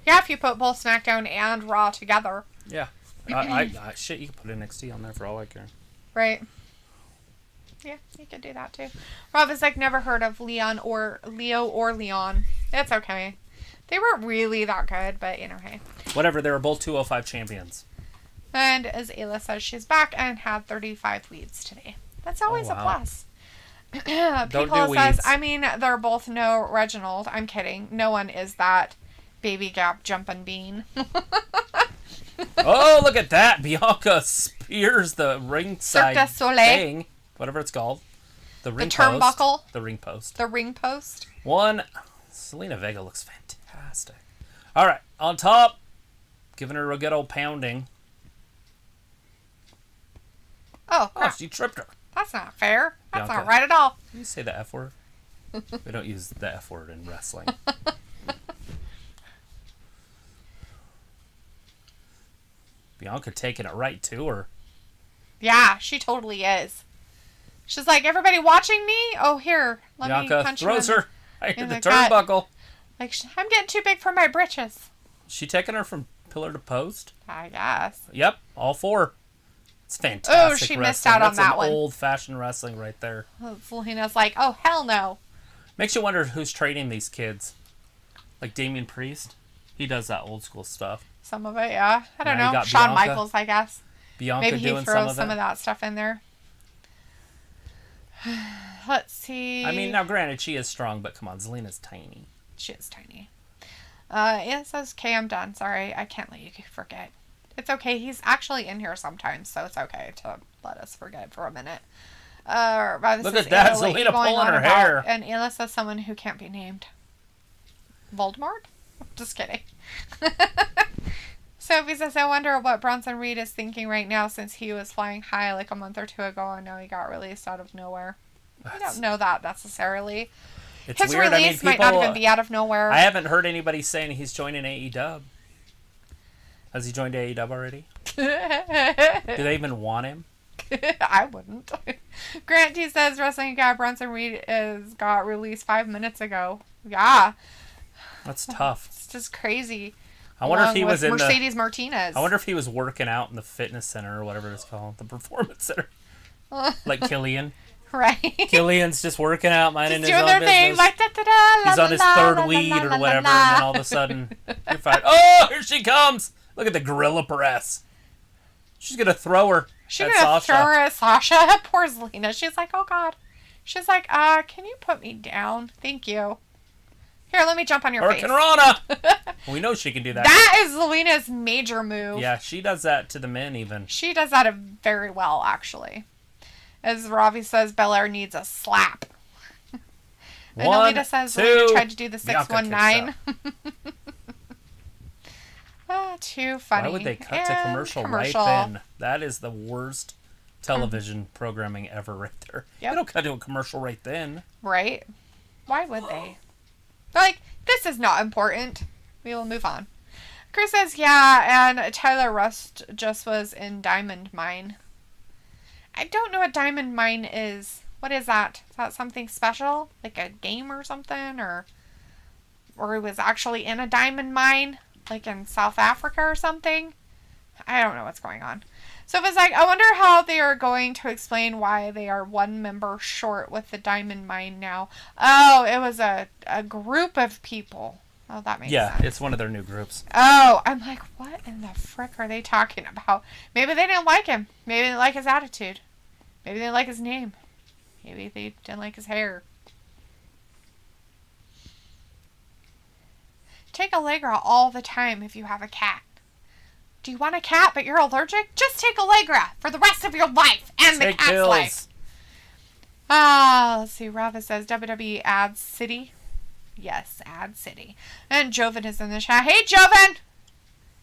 Yeah, if you put both SmackDown and Raw together. Yeah. Shit, you could put NXT on there for all I care. Right. Yeah, you could do that too. Rob is like, never heard of Leo or Leon. It's okay. They weren't really that good, but hey. Whatever, they were both 205 champions. And as Ayla says, she's back and had 35 leads today. That's always a plus. People says, they're both no Reginald. I'm kidding. No one is that baby gap jumping bean. Oh, look at that. Bianca spears the ringside thing. Whatever it's called. The turnbuckle. The ring post. The ring post. Selena Vega looks fantastic. All right. On top. Giving her a good old pounding. Oh, Oh, crap. she tripped her. That's not fair. That's Bianca. not right at all. Can you say the F word? We don't use the F word in wrestling. Bianca taking it right to her. Yeah, she totally is. She's like, everybody watching me? Oh, here. Let me Bianca punch throws you in her right in the gut. turnbuckle. Like, I'm getting too big for my britches. She taking her from pillar to post? I guess. Yep, all four. It's fantastic. Oh, she wrestling. missed out on That's that one. Old-fashioned wrestling right there. Selena's like, oh, hell no. Makes you wonder who's training these kids. Like Damian Priest? He does that old school stuff. Some of it, yeah. I don't Now you know. got Shawn Bianca. Michaels, I guess. Bianca Maybe he doing throws some of it. that stuff in there. Let's see. I mean, now granted, she is strong, but come on, Zelina's tiny. She is tiny. It says, okay, I'm done. Sorry, I can't let you forget. It's okay. He's actually in here sometimes, so it's okay to let us forget for a minute. Look at that, Zelina pulling her hair. And Ayla says someone who can't be named. Voldemort? Just kidding. Sophie says, I wonder what Bronson Reed is thinking right now since he was flying high like a month or two ago and now he got released out of nowhere. I don't know that necessarily. It's His weird. release I mean, might not even be out of nowhere. I haven't heard anybody saying he's joining AEW. Has he joined AEW already? Do they even want him? I wouldn't. Grant T says wrestling guy Bronson Reed got released 5 minutes ago. Yeah. That's tough. It's just crazy. I wonder if he was in Mercedes Martinez. I wonder if he was working out in the fitness center or whatever it's called, the performance center, like Killian. Right. Killian's just working out, minding Just his doing own their thing, business. like da-da-da, He's on his third weed or whatever, and then all of a sudden, you're fine. Oh, here she comes! Look at the gorilla press. She's gonna throw her. She's at gonna Sasha. throw her at Sasha. Poor Zelina. She's like, oh god. She's like, can you put me down? Thank you. Here, let me jump on your face. Hurricanrana! We know she can do that. That is Zelina's major move. Yeah, she does that to the men even. She does that very well, actually. As Ravi says, Belair needs a slap. And Alita says Zelina tried to do the 619. Too funny. Why would they cut to commercial right then? That is the worst television programming ever right there. Yep. They don't cut to a commercial right then. Right? Why would they? They're like, this is not important. We will move on. Chris says, yeah, and Tyler Rust just was in Diamond Mine. I don't know what Diamond Mine is. What is that? Is that something special? Like a game or something? Or he was actually in a diamond mine? Like in South Africa or something? I don't know what's going on. So it was like, I wonder how they are going to explain why they are one member short with the diamond mine now. Oh, it was a group of people. Oh, that makes sense. Yeah, it's one of their new groups. Oh, I'm like, what in the frick are they talking about? Maybe they didn't like him. Maybe they didn't like his attitude. Maybe they didn't like his name. Maybe they didn't like his hair. Take Allegra all the time if you have a cat. Do you want a cat but you're allergic? Just take Allegra for the rest of your life and the cat's life. Let's see. Rava says WWE adds City. Yes, add City. And Joven is in the chat. Hey, Joven!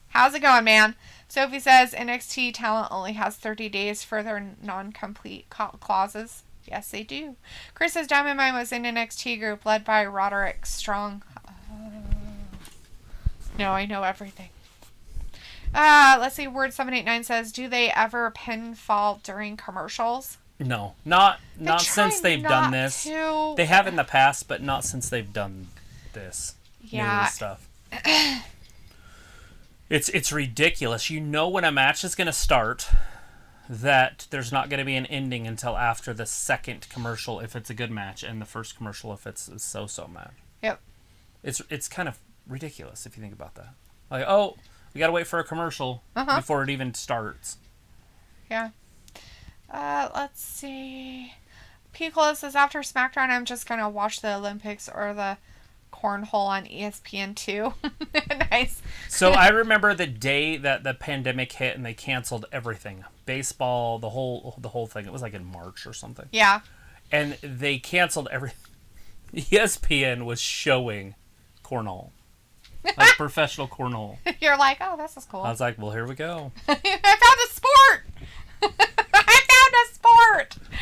How's it going, man? Sophie says NXT talent only has 30 days for their non-complete clauses. Yes, they do. Chris says Diamond Mine was in NXT group led by Roderick Strong. No, I know everything. Let's see. Word 789 says, do they ever pinfall during commercials? No, not since they've done this. They have in the past, but not since they've done this. Yeah. Newer stuff. It's ridiculous. You know when a match is going to start, that there's not going to be an ending until after the second commercial if it's a good match, and the first commercial if it's a so-so match. Yep. It's kind of ridiculous if you think about that. Like, oh, we got to wait for a commercial before it even starts. Yeah. Let's see. Piccolo says, after SmackDown, I'm just going to watch the Olympics or the cornhole on ESPN2. Nice. So I remember the day that the pandemic hit and they canceled everything. Baseball, the whole thing. It was like in March or something. Yeah. And they canceled everything. ESPN was showing cornhole. Like professional cornhole. You're like, oh, this is cool. I was like, well, here we go. I found a sport. I found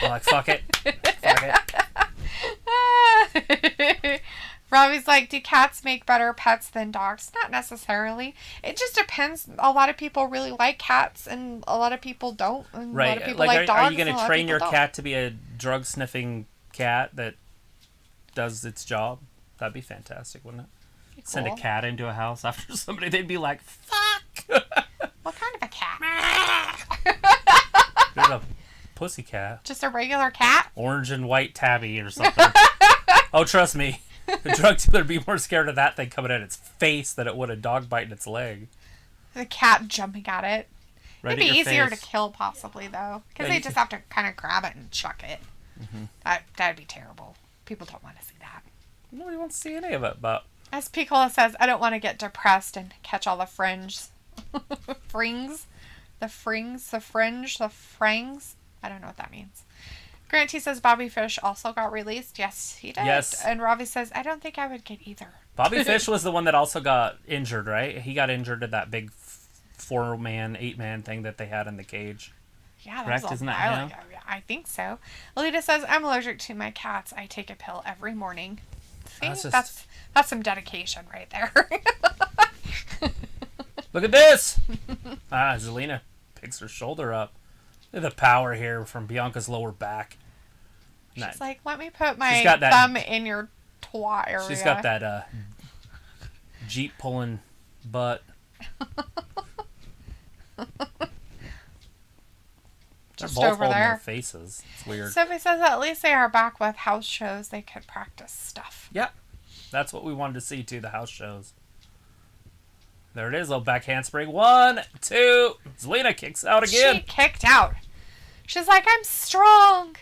I'm like, fuck it. Fuck it. Robbie's like, do cats make better pets than dogs? Not necessarily. It just depends. A lot of people really like cats, and a lot of people don't. And Right. A lot of people like dogs. Are you going to train your cat to be a drug-sniffing cat that does its job? That'd be fantastic, wouldn't it? Cool. Send a cat into a house after somebody, they'd be like, fuck! What kind of a cat? There's a pussy cat. Just a regular cat? Orange and white tabby or something. Oh, trust me. The drug dealer would be more scared of that thing coming at its face than it would a dog biting its leg. The cat jumping at it. Right. It'd be easier to kill, possibly, though. Because they just have to kind of grab it and chuck it. Mm-hmm. That'd be terrible. People don't want to see that. Nobody wants to see any of it, but... As Piccola says, I don't want to get depressed and catch all the fringe. Frings? The frings? The fringe? The frangs? I don't know what that means. Grant T says Bobby Fish also got released. Yes, he did. Yes. And Robbie says, I don't think I would get either. Bobby Fish was the one that also got injured, right? He got injured at that big 4-man, 8-man thing that they had in the cage. Yeah, that correct? was a Isn't that while him? ago. Yeah, I think so. Alita says, I'm allergic to my cats. I take a pill every morning. See? That's some dedication right there. Look at this! Zelina picks her shoulder up. Look at the power here from Bianca's lower back. She's like, let me put my thumb in your twat area. She's got that Jeep pulling butt. Just They're both over holding there. their faces. It's weird. Sophie says at least they are back with house shows. They could practice stuff. Yeah. That's what we wanted to see too, the house shows. There it is, little back handspring. 1, 2. Zelina kicks out again. She kicked out. She's like, I'm strong.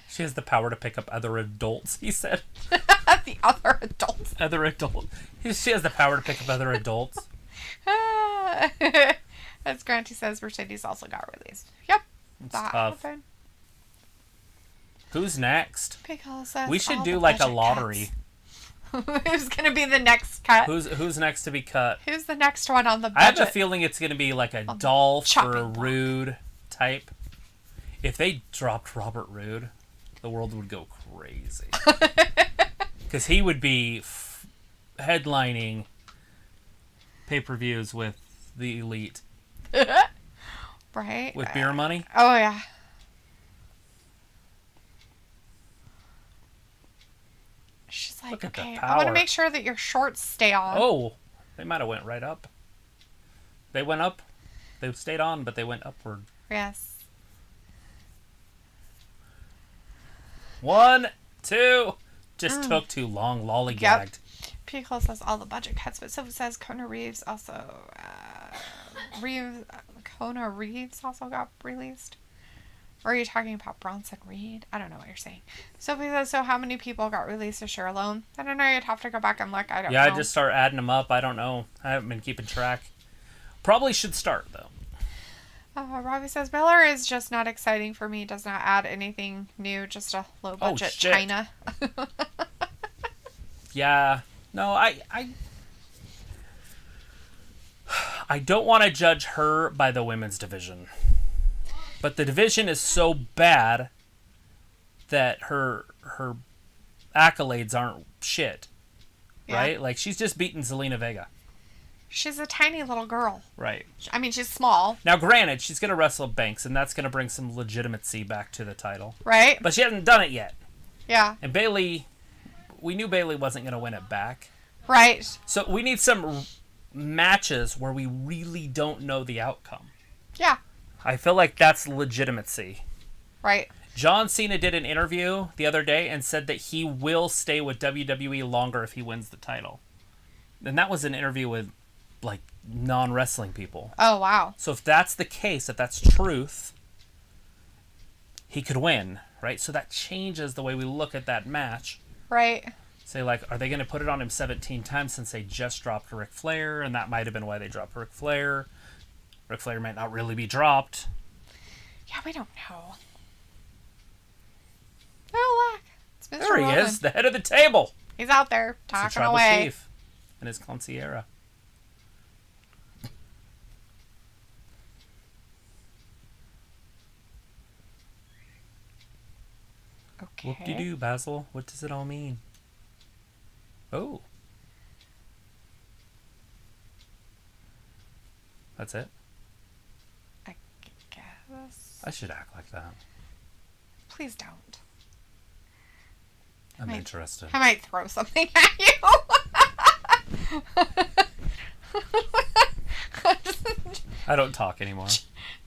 She has the power to pick up other adults, he said. The other adults. Other adults. She has the power to pick up other adults. As Granty says, Mercedes also got released. Yep. It's that tough. happened. Who's next? Pickle says We should all do the like a budget lottery. cuts. Who's going to be the next cut? Who's next to be cut? Who's the next one on the budget? I have a feeling it's going to be like a Dolph or a block. Rude type. If they dropped Robert Roode, the world would go crazy. Because he would be headlining pay-per-views with the Elite. Right? With beer money. Oh, yeah. She's like, Look at the okay, I power. want to make sure that your shorts stay on. Oh, they might have went right up. They went up. They stayed on, but they went upward. Yes. 1, 2. Just took too long. Lollygagged. Yep. Pickle says all the budget cuts, but Sylvia says Kona Reeves also Kona Reeves also got released. Or are you talking about Bronson Reed? I don't know what you're saying. Sophie says, so how many people got released this year alone? I don't know. You'd have to go back and look. I don't know. Yeah, I just start adding them up. I don't know. I haven't been keeping track. Probably should start, though. Robbie says, Miller is just not exciting for me. Does not add anything new. Just a low budget shit. China. Yeah. No, I don't want to judge her by the women's division. But the division is so bad that her accolades aren't shit. Yeah. Right? Like, she's just beaten Zelina Vega. She's a tiny little girl. Right. I mean, she's small. Now, granted, she's going to wrestle Banks, and that's going to bring some legitimacy back to the title. Right? But she hasn't done it yet. Yeah. And Bayley, we knew Bayley wasn't going to win it back. Right. So we need some matches where we really don't know the outcome. Yeah. I feel like that's legitimacy. Right. John Cena did an interview the other day and said that he will stay with WWE longer if he wins the title. And that was an interview with, like, non-wrestling people. Oh, wow. So if that's the case, if that's truth, he could win, right? So that changes the way we look at that match. Right. Say, like, are they going to put it on him 17 times since they just dropped Ric Flair? And that might have been why they dropped Ric Flair. Ric Flair might not really be dropped. Yeah, we don't know. Oh, look. It's Mr. There he Roman. is, the head of the table. He's out there It's the talking tribal away. chief and his concierge. Whoop-de-doo, Basil. What does it all mean? Oh. That's it? I guess. I should act like that. Please don't. I'm interested. I might throw something at you. I don't talk anymore.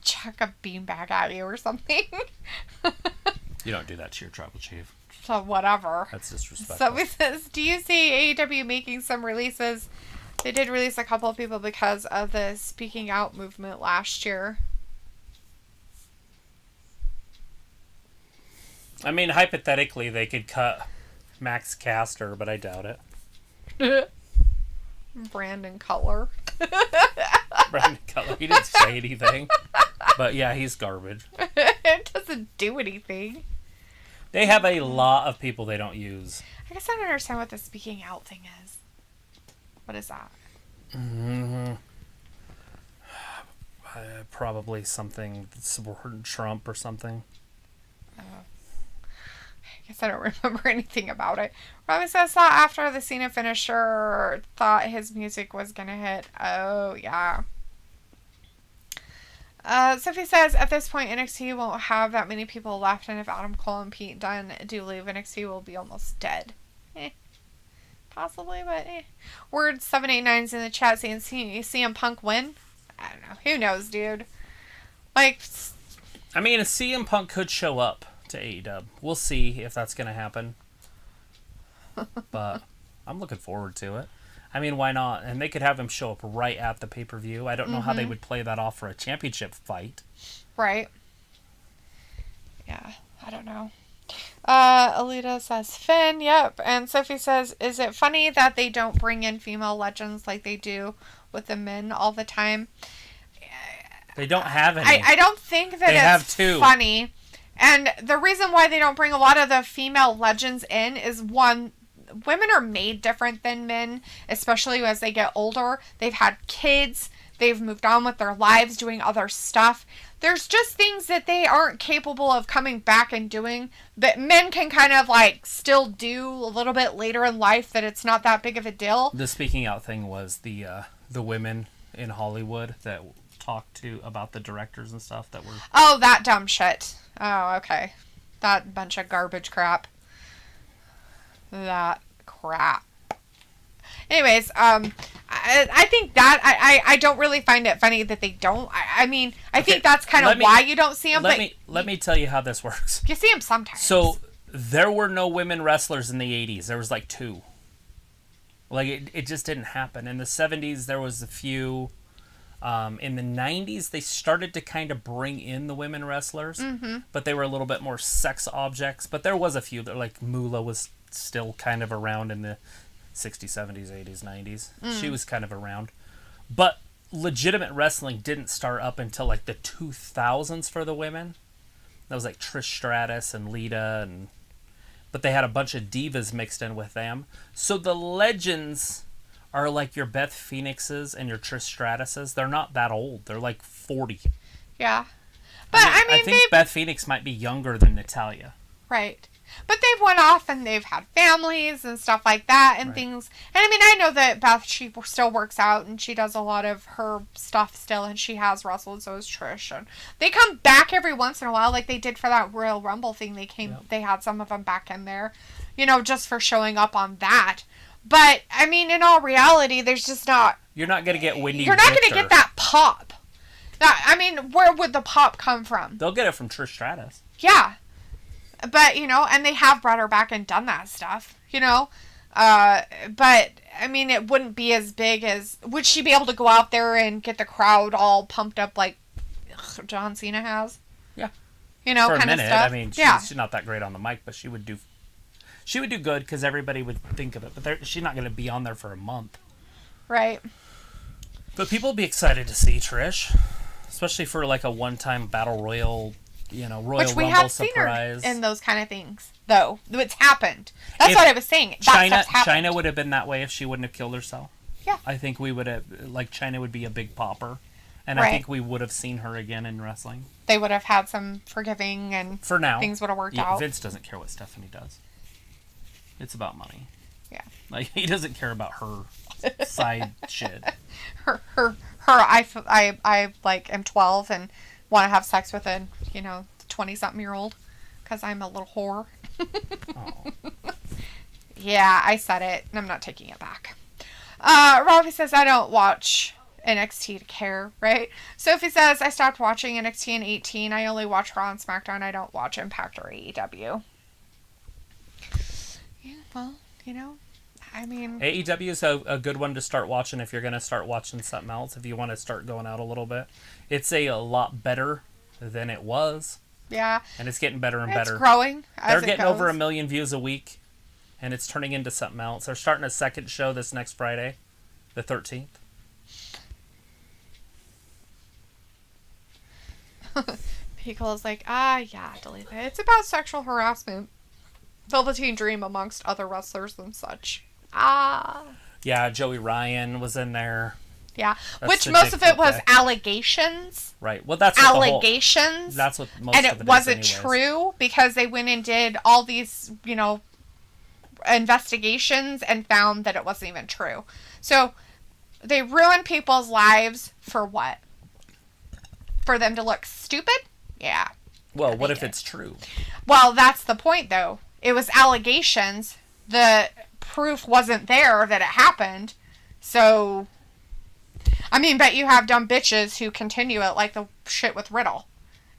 Chuck a beanbag at you or something. You don't do that to your tribal chief. So whatever. That's disrespectful. So it says, do you see AEW making some releases? They did release a couple of people because of the speaking out movement last year. I mean, hypothetically, they could cut Max Caster, but I doubt it. Brandon Cutler. Brandon Cutler, he didn't say anything. But yeah, he's garbage. It doesn't do anything. They have a lot of people they don't use. I guess I don't understand what the speaking out thing is. What is that? Mm-hmm. Probably something supporting Trump or something. I guess I don't remember anything about it. Robin says that after the Cena finisher, thought his music was gonna hit. Oh yeah. Sophie says at this point NXT won't have that many people left, and if Adam Cole and Pete Dunne do leave, NXT will be almost dead. Possibly, but Word 789's in the chat saying CM Punk win. I don't know. Who knows, dude? Like, I mean, a CM Punk could show up to AEW. We'll see if that's going to happen. But I'm looking forward to it. I mean, why not? And they could have him show up right at the pay-per-view. I don't know how they would play that off for a championship fight. Right. Yeah, I don't know. Alita says Finn, yep. And Sophie says, is it funny that they don't bring in female legends like they do with the men all the time? They don't have any. I don't think that it's funny. And the reason why they don't bring a lot of the female legends in is, one, women are made different than men, especially as they get older. They've had kids. They've moved on with their lives, doing other stuff. There's just things that they aren't capable of coming back and doing that men can kind of like still do a little bit later in life, that it's not that big of a deal. The speaking out thing was the women in Hollywood that talked to about the directors and stuff that were... Oh, that dumb shit. Oh, okay. That bunch of garbage crap. That crap. Anyways, I think that I don't really find it funny that they don't. I mean, I think that's kind of why you don't see them. Let me tell you how this works. You see them sometimes. So there were no women wrestlers in the 80s. There was like 2. Like it just didn't happen. In the 70s there was a few. In the 90s they started to kind of bring in the women wrestlers, but they were a little bit more sex objects. But there was a few that, like, Moolah was still kind of around in the 60s, 70s, 80s, 90s. She was kind of around. But legitimate wrestling didn't start up until like the 2000s for the women. That was like Trish Stratus and Lita, but they had a bunch of divas mixed in with them. So the legends are like your Beth Phoenixes and your Trish Stratuses. They're not that old. They're like 40. Yeah. But I think Beth Phoenix might be younger than Natalya. Right. But they've went off and they've had families and stuff like that and things. And I mean, I know that Beth, she still works out and she does a lot of her stuff still, and she has wrestled, so is Trish. And they come back every once in a while, like they did for that Royal Rumble thing. They had some of them back in there, just for showing up on that. But, I mean, in all reality, there's just not... You're not going to get Wendy You're not going to get that pop. I mean, where would the pop come from? They'll get it from Trish Stratus. Yeah. But, and they have brought her back and done that stuff, but, I mean, it wouldn't be as big as... Would she be able to go out there and get the crowd all pumped up like John Cena has? Yeah. For a minute. Of stuff? I mean, she's not that great on the mic, but she would do good because everybody would think of it. But she's not going to be on there for a month. Right. But people will be excited to see Trish, especially for like a one-time Battle Royal... Royal Which we Rumble have surprise. Seen her in those kind of things, though. It's happened. That's what I was saying. China would have been that way if she wouldn't have killed herself. Yeah. I think we would have, China would be a big popper And I think we would have seen her again in wrestling. They would have had some forgiving and for now things would have worked out. Vince doesn't care what Stephanie does. It's about money. Yeah. Like, he doesn't care about her side shit. I like am 12 and want to have sex with a 20-something-year-old because I'm a little whore. Oh. Yeah, I said it and I'm not taking it back. Robbie says I don't watch NXT to care, right? Sophie says I stopped watching NXT in 2018. I only watch Raw and SmackDown. I don't watch Impact or AEW. Yeah, well, I mean, AEW is a good one to start watching if you're going to start watching something else, if you want to start going out a little bit. It's a lot better than it was. Yeah. And it's getting better and better. It's growing as They're getting over 1 million views a week, and it's turning into something else. They're starting a second show this next Friday, the 13th. Pickle is like, yeah, delete it. It's about sexual harassment. Velveteen Dream amongst other wrestlers and such. Yeah, Joey Ryan was in there. Yeah, That's which the most of it was guy. allegations. Right. Well, that's allegations. That's what most and of it it wasn't is true because they went and did all these, investigations and found that it wasn't even true. So they ruined people's lives for what? For them to look stupid? Yeah. Well, what if it's true? Well, that's the point, though. It was allegations. The proof wasn't there that it happened. So, I mean, bet you have dumb bitches who continue it like the shit with Riddle.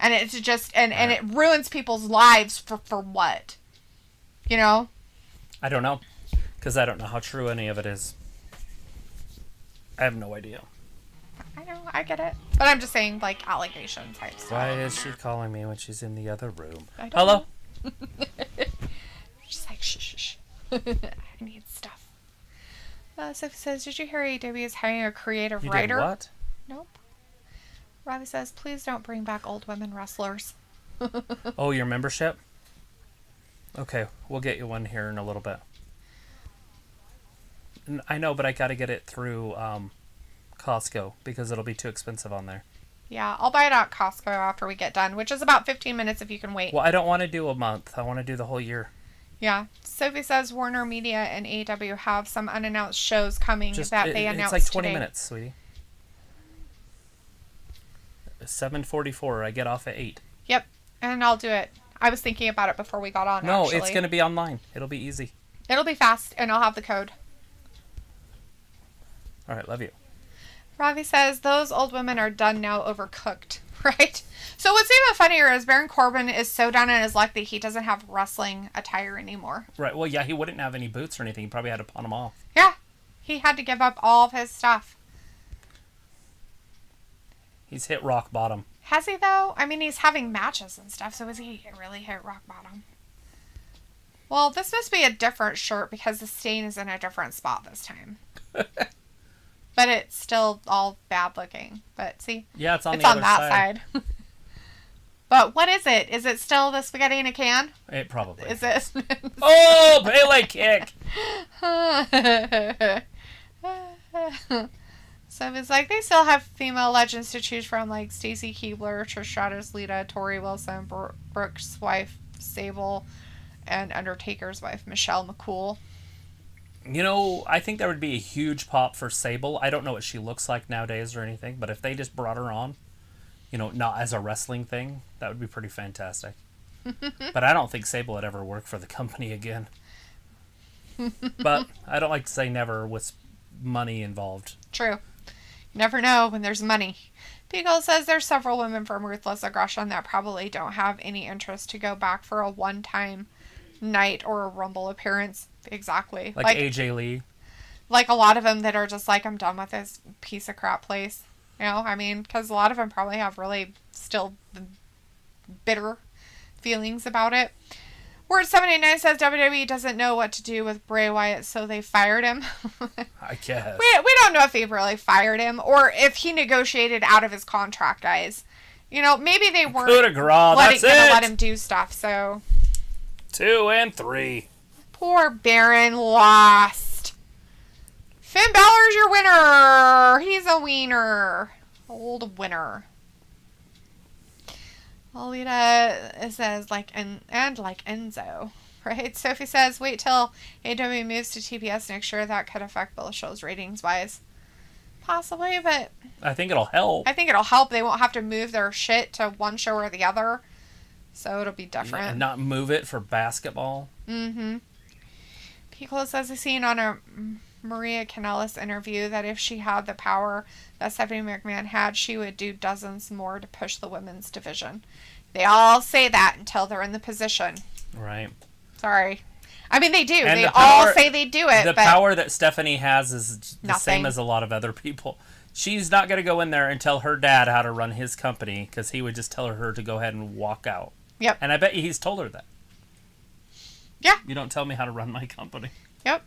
And it's just, and it ruins people's lives for what? I don't know. Because I don't know how true any of it is. I have no idea. I know, I get it. But I'm just saying, like, allegation type stuff. Why is she calling me when she's in the other room? Hello? She's like, shh. I need stuff. Sophie says, did you hear AEW is hiring a creative writer? Did what? Nope. Robbie says, please don't bring back old women wrestlers. Oh, your membership? Okay, we'll get you one here in a little bit. I know, but I gotta get it through Costco because it'll be too expensive on there. Yeah, I'll buy it at Costco after we get done, which is about 15 minutes if you can wait. Well, I don't want to do a month. I want to do the whole year. Yeah. Sophie says Warner Media and AEW have some unannounced shows coming that they announced It's like 20 today. minutes, sweetie. 7:44. I get off at 8. Yep, and I'll do it. I was thinking about it before we got on, No, actually. it's going to be online. It'll be easy. It'll be fast, and I'll have the code. All right, love you. Ravi says, those old women are done now, overcooked, right? So what's even funnier is Baron Corbin is so down in his luck that he doesn't have wrestling attire anymore. Right, well, yeah, he wouldn't have any boots or anything. He probably had to pawn them off. Yeah, he had to give up all of his stuff. He's hit rock bottom. Has he, though? I mean, he's having matches and stuff, so is he really hit rock bottom? Well, this must be a different shirt because the stain is in a different spot this time. But it's still all bad looking. But see? Yeah, it's on it's the on other that side. But what is it? Is it still the spaghetti in a can? It probably is. It? Oh, Pele kick! So it's like they still have female legends to choose from, like Stacy Keibler, Trish Stratus, Lita, Tori Wilson, Brooke's wife, Sable, and Undertaker's wife, Michelle McCool. I think that would be a huge pop for Sable. I don't know what she looks like nowadays or anything, but if they just brought her on, not as a wrestling thing, that would be pretty fantastic. But I don't think Sable would ever work for the company again. But I don't like to say never with money involved. True. You never know when there's money. Beagle says there's several women from Ruthless Aggression that probably don't have any interest to go back for a one-time night or a Rumble appearance. Exactly. Like AJ Lee. Like a lot of them that are just like, I'm done with this piece of crap place. I mean, because a lot of them probably have really still bitter feelings about it. Word 79 says WWE doesn't know what to do with Bray Wyatt, so they fired him. I guess. We don't know if they really fired him or if he negotiated out of his contract, guys. Maybe they weren't going to let him do stuff, so. 2 and 3. Poor Baron lost. Finn Balor's your winner. He's a wiener. Old winner. Alita says, and like Enzo, right? Sophie says, wait till AW moves to TBS next year. That could affect both shows ratings-wise. Possibly, but... I think it'll help. I think it'll help. They won't have to move their shit to one show or the other. So it'll be different. And not move it for basketball. Mm-hmm. Piccolo says he's seen on a Maria Kanellis interview that if she had the power that Stephanie McMahon had, she would do dozens more to push the women's division. They all say that until they're in the position. Right. Sorry. I mean, they do. And they all say they do it. The power that Stephanie has is the nothing. same as a lot of other people. She's not going to go in there and tell her dad how to run his company because he would just tell her to go ahead and walk out. Yep. And I bet he's told her that. Yeah. You don't tell me how to run my company. Yep.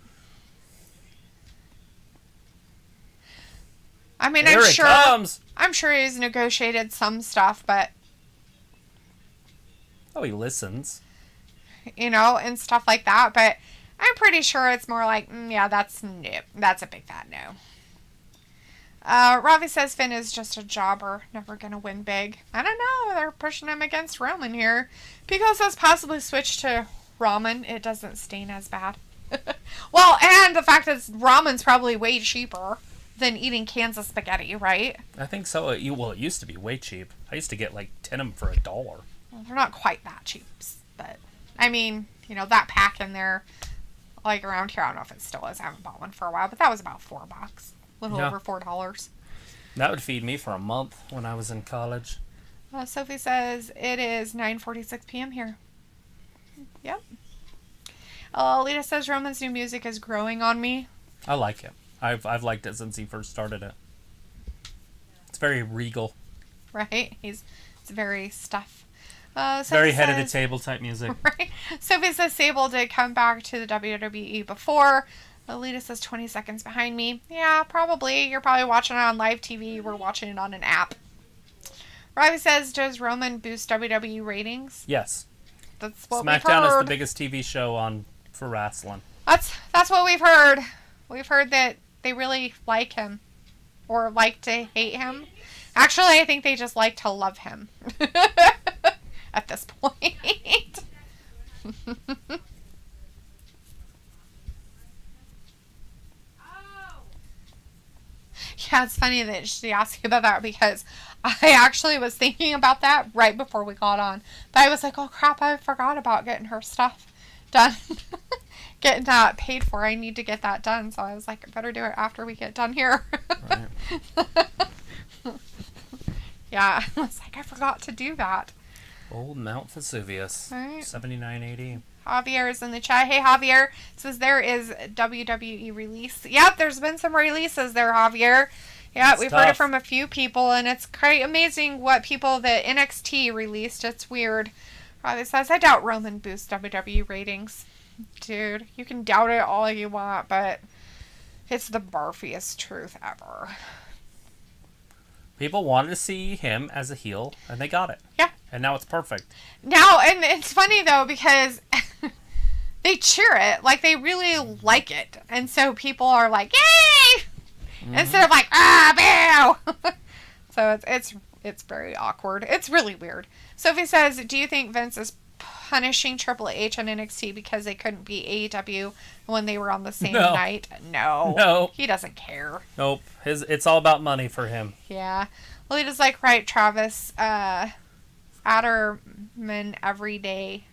I mean, Here it comes. I'm sure he's negotiated some stuff, but... Oh, he listens. You know, and stuff like that, but I'm pretty sure it's more like, yeah, that's no. That's a big fat no. Ravi says Finn is just a jobber, never gonna win big. I don't know, they're pushing him against Roman here. Pico says possibly switch to ramen, it doesn't stain as bad. Well, and the fact that ramen's probably way cheaper than eating cans of spaghetti, right? I think so. It used to be way cheap. I used to get like 10 of them for $1. Well, they're not quite that cheap, but I mean, you know, that pack in there, like around here, I don't know if it still is. I haven't bought one for a while, but that was about $4. A little over $4. That would feed me for a month when I was in college. Sophie says it is 9:46 p.m. here. Yep. Lita says Roman's new music is growing on me. I like it. I've liked it since he first started it. It's very regal. Right? It's very stuff. Very head of the table type music. Right? Sophie says Sable did come back to the WWE before. Alita says 20 seconds behind me. Yeah, probably. You're probably watching it on live TV. We're watching it on an app. Ravi says, does Roman boost WWE ratings? Yes. That's what we've SmackDown heard. is the biggest TV show on for wrestling. That's what we've heard. We've heard that they really like him. Or like to hate him. Actually, I think they just like to love him. At this point. Yeah, it's funny that she asked you about that because I actually was thinking about that right before we got on. But I was like, oh crap, I forgot about getting her stuff done. Getting that paid for. I need to get that done. So I was like, I better do it after we get done here. Right. Yeah, I was like, I forgot to do that. Old Mount Vesuvius. Right. 7980. Javier is in the chat. Hey, Javier. Says there is WWE release. Yep, there's been some releases there, Javier. Yeah, we've heard it from a few people, and it's quite amazing what people that NXT released. It's weird. Javier says, I doubt Roman boosts WWE ratings. Dude, you can doubt it all you want, but it's the barfiest truth ever. People wanted to see him as a heel, and they got it. Yeah. And now it's perfect. Now, and it's funny, though, because they cheer it. Like, they really like it. And so people are like, yay! Mm-hmm. Instead of like, boo! So it's very awkward. It's really weird. Sophie says, do you think Vince is punishing Triple H and NXT because they couldn't beat AEW when they were on the same night? No. He doesn't care. Nope. It's all about money for him. Yeah. Lolita's like, right, Travis. Adderman every day.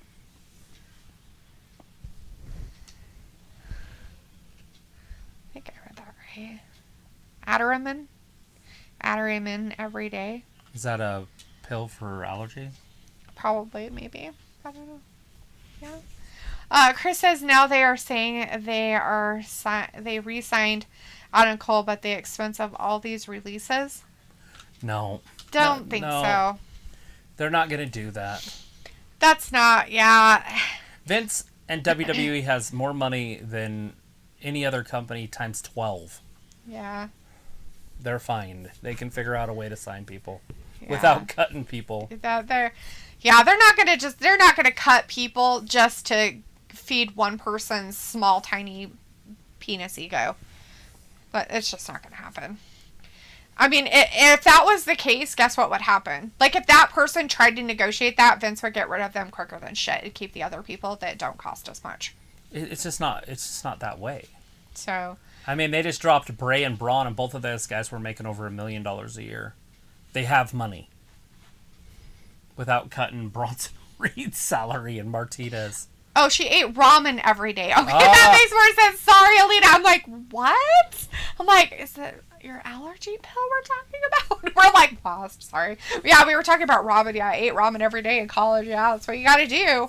I think I read that right. Adderman every day. Is that a pill for allergy? Probably, maybe. I don't know. Yeah. Chris says now they are saying they re-signed Adam Cole, but the expense of all these releases. No. Don't think so. They're not going to do that. That's not, yeah. Vince and WWE has more money than any other company times 12. Yeah. They're fine. They can figure out a way to sign people without cutting people. They're not gonna cut people just to feed one person's small, tiny penis ego. But it's just not gonna happen. I mean, if that was the case, guess what would happen? Like, if that person tried to negotiate that, Vince would get rid of them quicker than shit and keep the other people that don't cost as much. It's just not that way. So, I mean, they just dropped Bray and Braun, and both of those guys were making over $1 million a year. They have money. Without cutting Bronson Reed's salary and Martinez. oh, she ate ramen every day. Okay, that makes more sense. Sorry, Alita. I'm like, what? I'm like, is it your allergy pill we're talking about? We're like, paused. Sorry. Yeah, we were talking about ramen. Yeah, I ate ramen every day in college. Yeah, that's what you got to do.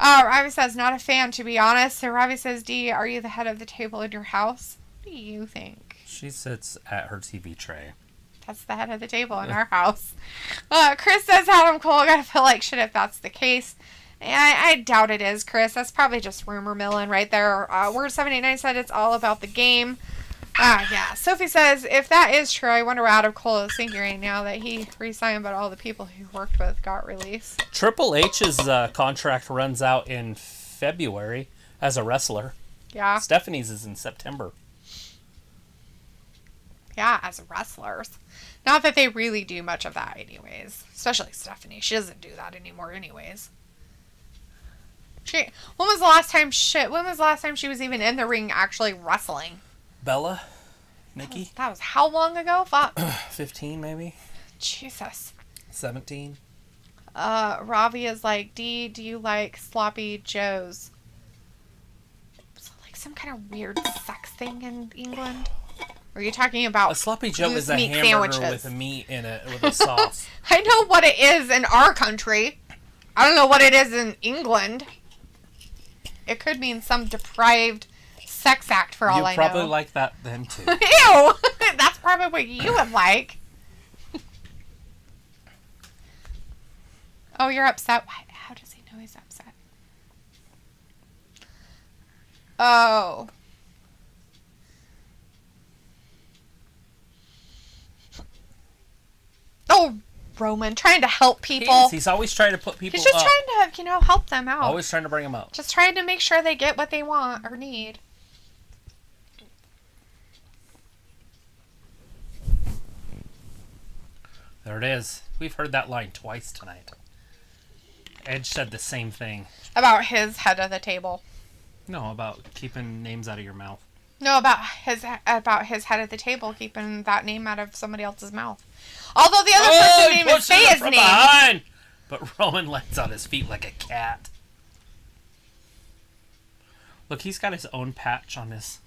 Ravi says, not a fan, to be honest. So Ravi says, Dee, are you the head of the table in your house? What do you think? She sits at her TV tray. That's the head of the table in our house. Chris says, Adam Cole, I gotta feel like shit if that's the case. I doubt it is, Chris. That's probably just rumor milling right there. Word789 said it's all about the game. Yeah. Sophie says, if that is true, I wonder what Adam Cole is thinking right now that he re-signed, but all the people he worked with got released. Triple H's contract runs out in February as a wrestler. Yeah. Stephanie's is in September. Yeah, as wrestlers. Not that they really do much of that anyways. Especially Stephanie. She doesn't do that anymore anyways. When was the last time she was even in the ring actually wrestling? Bella? Nikki? That was how long ago? Fuck. 15 maybe? Jesus. 17? Ravi is like, Dee, do you like sloppy joes? Is it like some kind of weird sex thing in England? Or are you talking about a sloppy joe is a hamburger sandwiches? with a meat in it with a sauce. I know what it is in our country. I don't know what it is in England. It could mean some deprived sex act for all I know. You probably like that then too. Ew! That's probably what you would like. Oh, you're upset? Why? How does he know he's upset? Oh. Oh, Roman, trying to help people. He's always trying to put people up. He's just trying to, help them out. Always trying to bring them up. Just trying to make sure they get what they want or need. There it is. We've heard that line twice tonight. Edge said the same thing. About his head of the table. No, about keeping names out of your mouth. No, about his head of the table, keeping that name out of somebody else's mouth. Although the other person didn't even say his name. Behind. But Roman lands on his feet like a cat. Look, he's got his own patch on his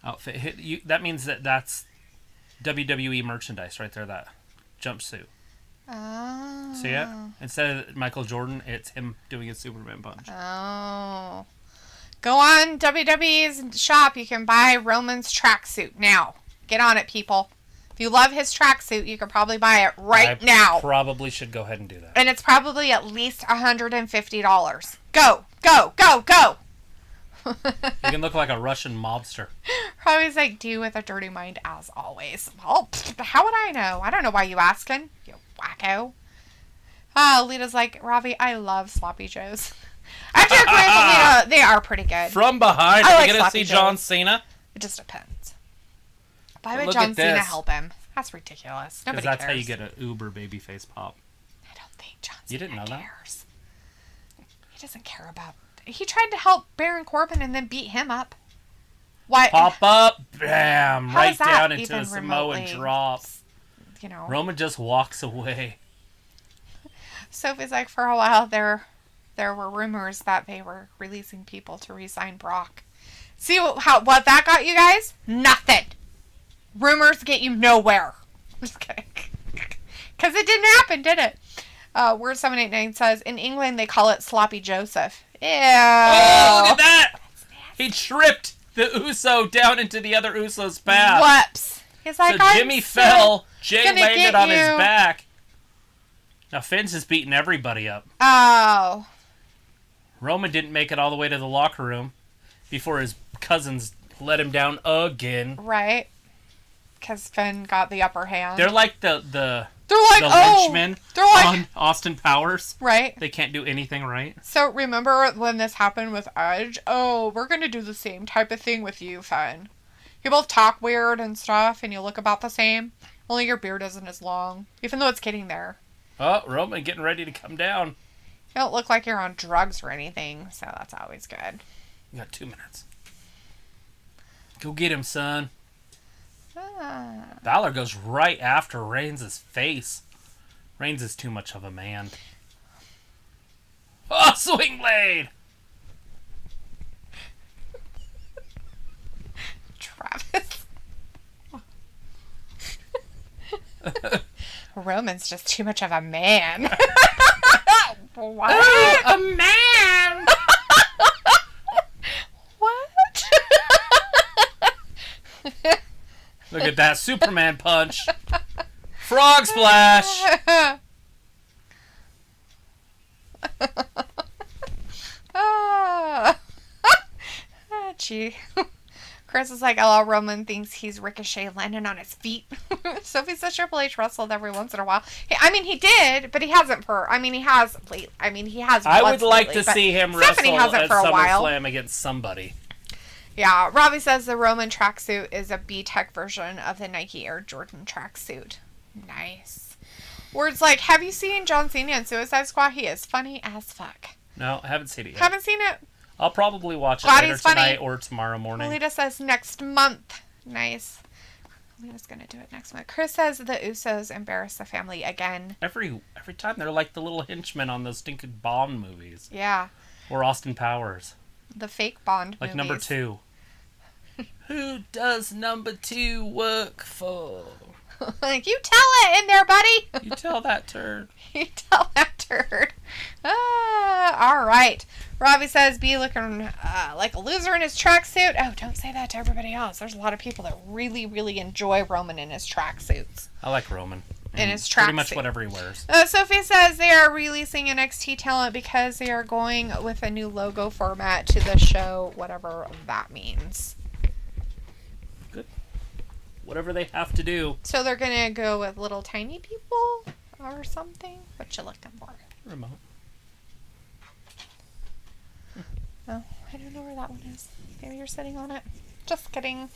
outfit. That means that's WWE merchandise right there, that jumpsuit. Oh. See it? Instead of Michael Jordan, it's him doing his Superman punch. Oh. Go on WWE's shop. You can buy Roman's tracksuit now. Get on it, people. If you love his tracksuit, you can probably buy it right now. Probably should go ahead and do that. And it's probably at least $150. Go, go, go, go. You can look like a Russian mobster. Probably like, do with a dirty mind as always. Well, how would I know? I don't know why you asking, you wacko. Lita's like, Ravi, I love sloppy joes. I have to agree with Lita, they are pretty good. From behind, are we going to see John Cena? It just depends. Why would John Cena help him? That's ridiculous. Nobody cares. That's how you get an uber babyface pop. I don't think John Cena You didn't know cares. He doesn't care about... He tried to help Baron Corbin and then beat him up. What? Pop up, bam, How right down into a Samoan remotely, drop. Roman just walks away. Sophie's like, for a while there were rumors that they were releasing people to re-sign Brock. See what that got you guys? Nothing. Rumors get you nowhere. Just kidding. Because it didn't happen, did it? Word789 says, in England they call it Sloppy Joseph. Ew. Oh, look at that! He tripped the Uso down into the other Uso's path. Whoops. He's like, so Jimmy fell, Jay landed on his back. Now Finn's just beating everybody up. Oh. Roman didn't make it all the way to the locker room before his cousins let him down again. Right. Because Finn got the upper hand. They're like the lynchmen on Austin Powers. Right. They can't do anything right. So remember when this happened with Edge? Oh, we're going to do the same type of thing with you, Finn. You both talk weird and stuff, and you look about the same. Only your beard isn't as long, even though it's getting there. Oh, Roman getting ready to come down. You don't look like you're on drugs or anything, so that's always good. You got 2 minutes. Go get him, son. Balor goes right after Reigns' face. Reigns is too much of a man. Oh, swing blade! Travis. Roman's just too much of a man. What? A man! What? Look at that Superman punch. Frog splash. Gee. Chris is like, oh, Roman thinks he's Ricochet landing on his feet. Sophie says Triple H wrestled every once in a while. I mean, he did, but he hasn't he has late. I mean, he has. I would like lately, to see him wrestle at SummerSlam against somebody. Yeah, Robbie says the Roman tracksuit is a B-Tech version of the Nike Air Jordan tracksuit. Nice. Words like, have you seen John Cena in Suicide Squad? He is funny as fuck. No, I haven't seen it yet. Haven't seen it? I'll probably watch it Glad later he's funny. tonight or tomorrow morning. Alita says next month. Nice. Alita's going to do it next month. Chris says the Usos embarrass the family again. Every time they're like the little henchmen on those stinking Bond movies. Yeah. Or Austin Powers. The fake Bond like movies. number 2. Who does number 2 work for? Like, you tell it in there, buddy. You tell that turd. You tell that turd. All right. Robbie says, be looking like a loser in his tracksuit. Oh, don't say that to everybody else. There's a lot of people that really, really enjoy Roman in his tracksuits. I like Roman. In his tracksuit. Pretty much whatever he wears. Sophie says they are releasing NXT talent because they are going with a new logo format to the show, whatever that means. Good. Whatever they have to do. So they're going to go with little tiny people or something? What you looking for? Remote. Oh, I don't know where that one is. Maybe you're sitting on it. Just kidding.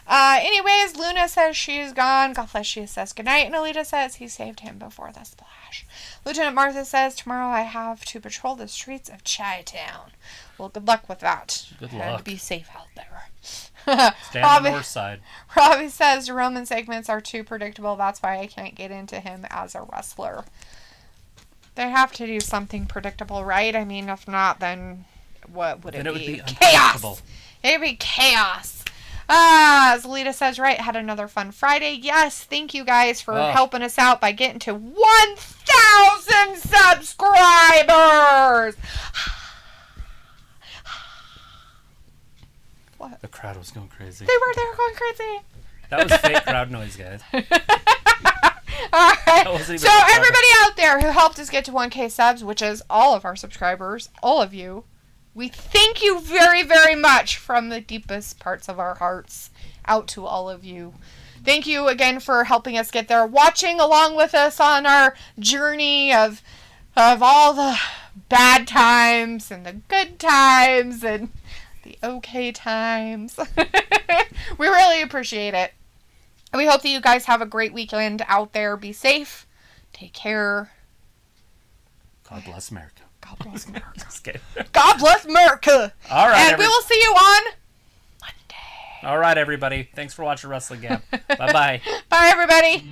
Anyways, Luna says she's gone. God bless you says goodnight. And Alita says he saved him before the splash. Lieutenant Martha says, tomorrow I have to patrol the streets of Chi-Town. Well, good luck with that. Good and luck. Be safe out there. Stay on the north side. Robbie says Roman segments are too predictable. That's why I can't get into him as a wrestler. They have to do something predictable, right? I mean, if not, then what would it be? Then it would be chaos. It'd be chaos. As Lita says, right, had another fun Friday. Yes, thank you guys for helping us out by getting to 1,000 subscribers. What? The crowd was going crazy. They were going crazy. That was fake crowd noise, guys. All right. So everybody out there who helped us get to 1K subs, which is all of our subscribers, all of you, we thank you very, very much from the deepest parts of our hearts out to all of you. Thank you again for helping us get there, watching along with us on our journey of all the bad times and the good times and the okay times. We really appreciate it. And we hope that you guys have a great weekend out there. Be safe. Take care. God bless America. God bless America. Just kidding. God bless America. All right. And we will see you on Monday. All right, everybody. Thanks for watching Wrestling Gap. Bye-bye. Bye, everybody.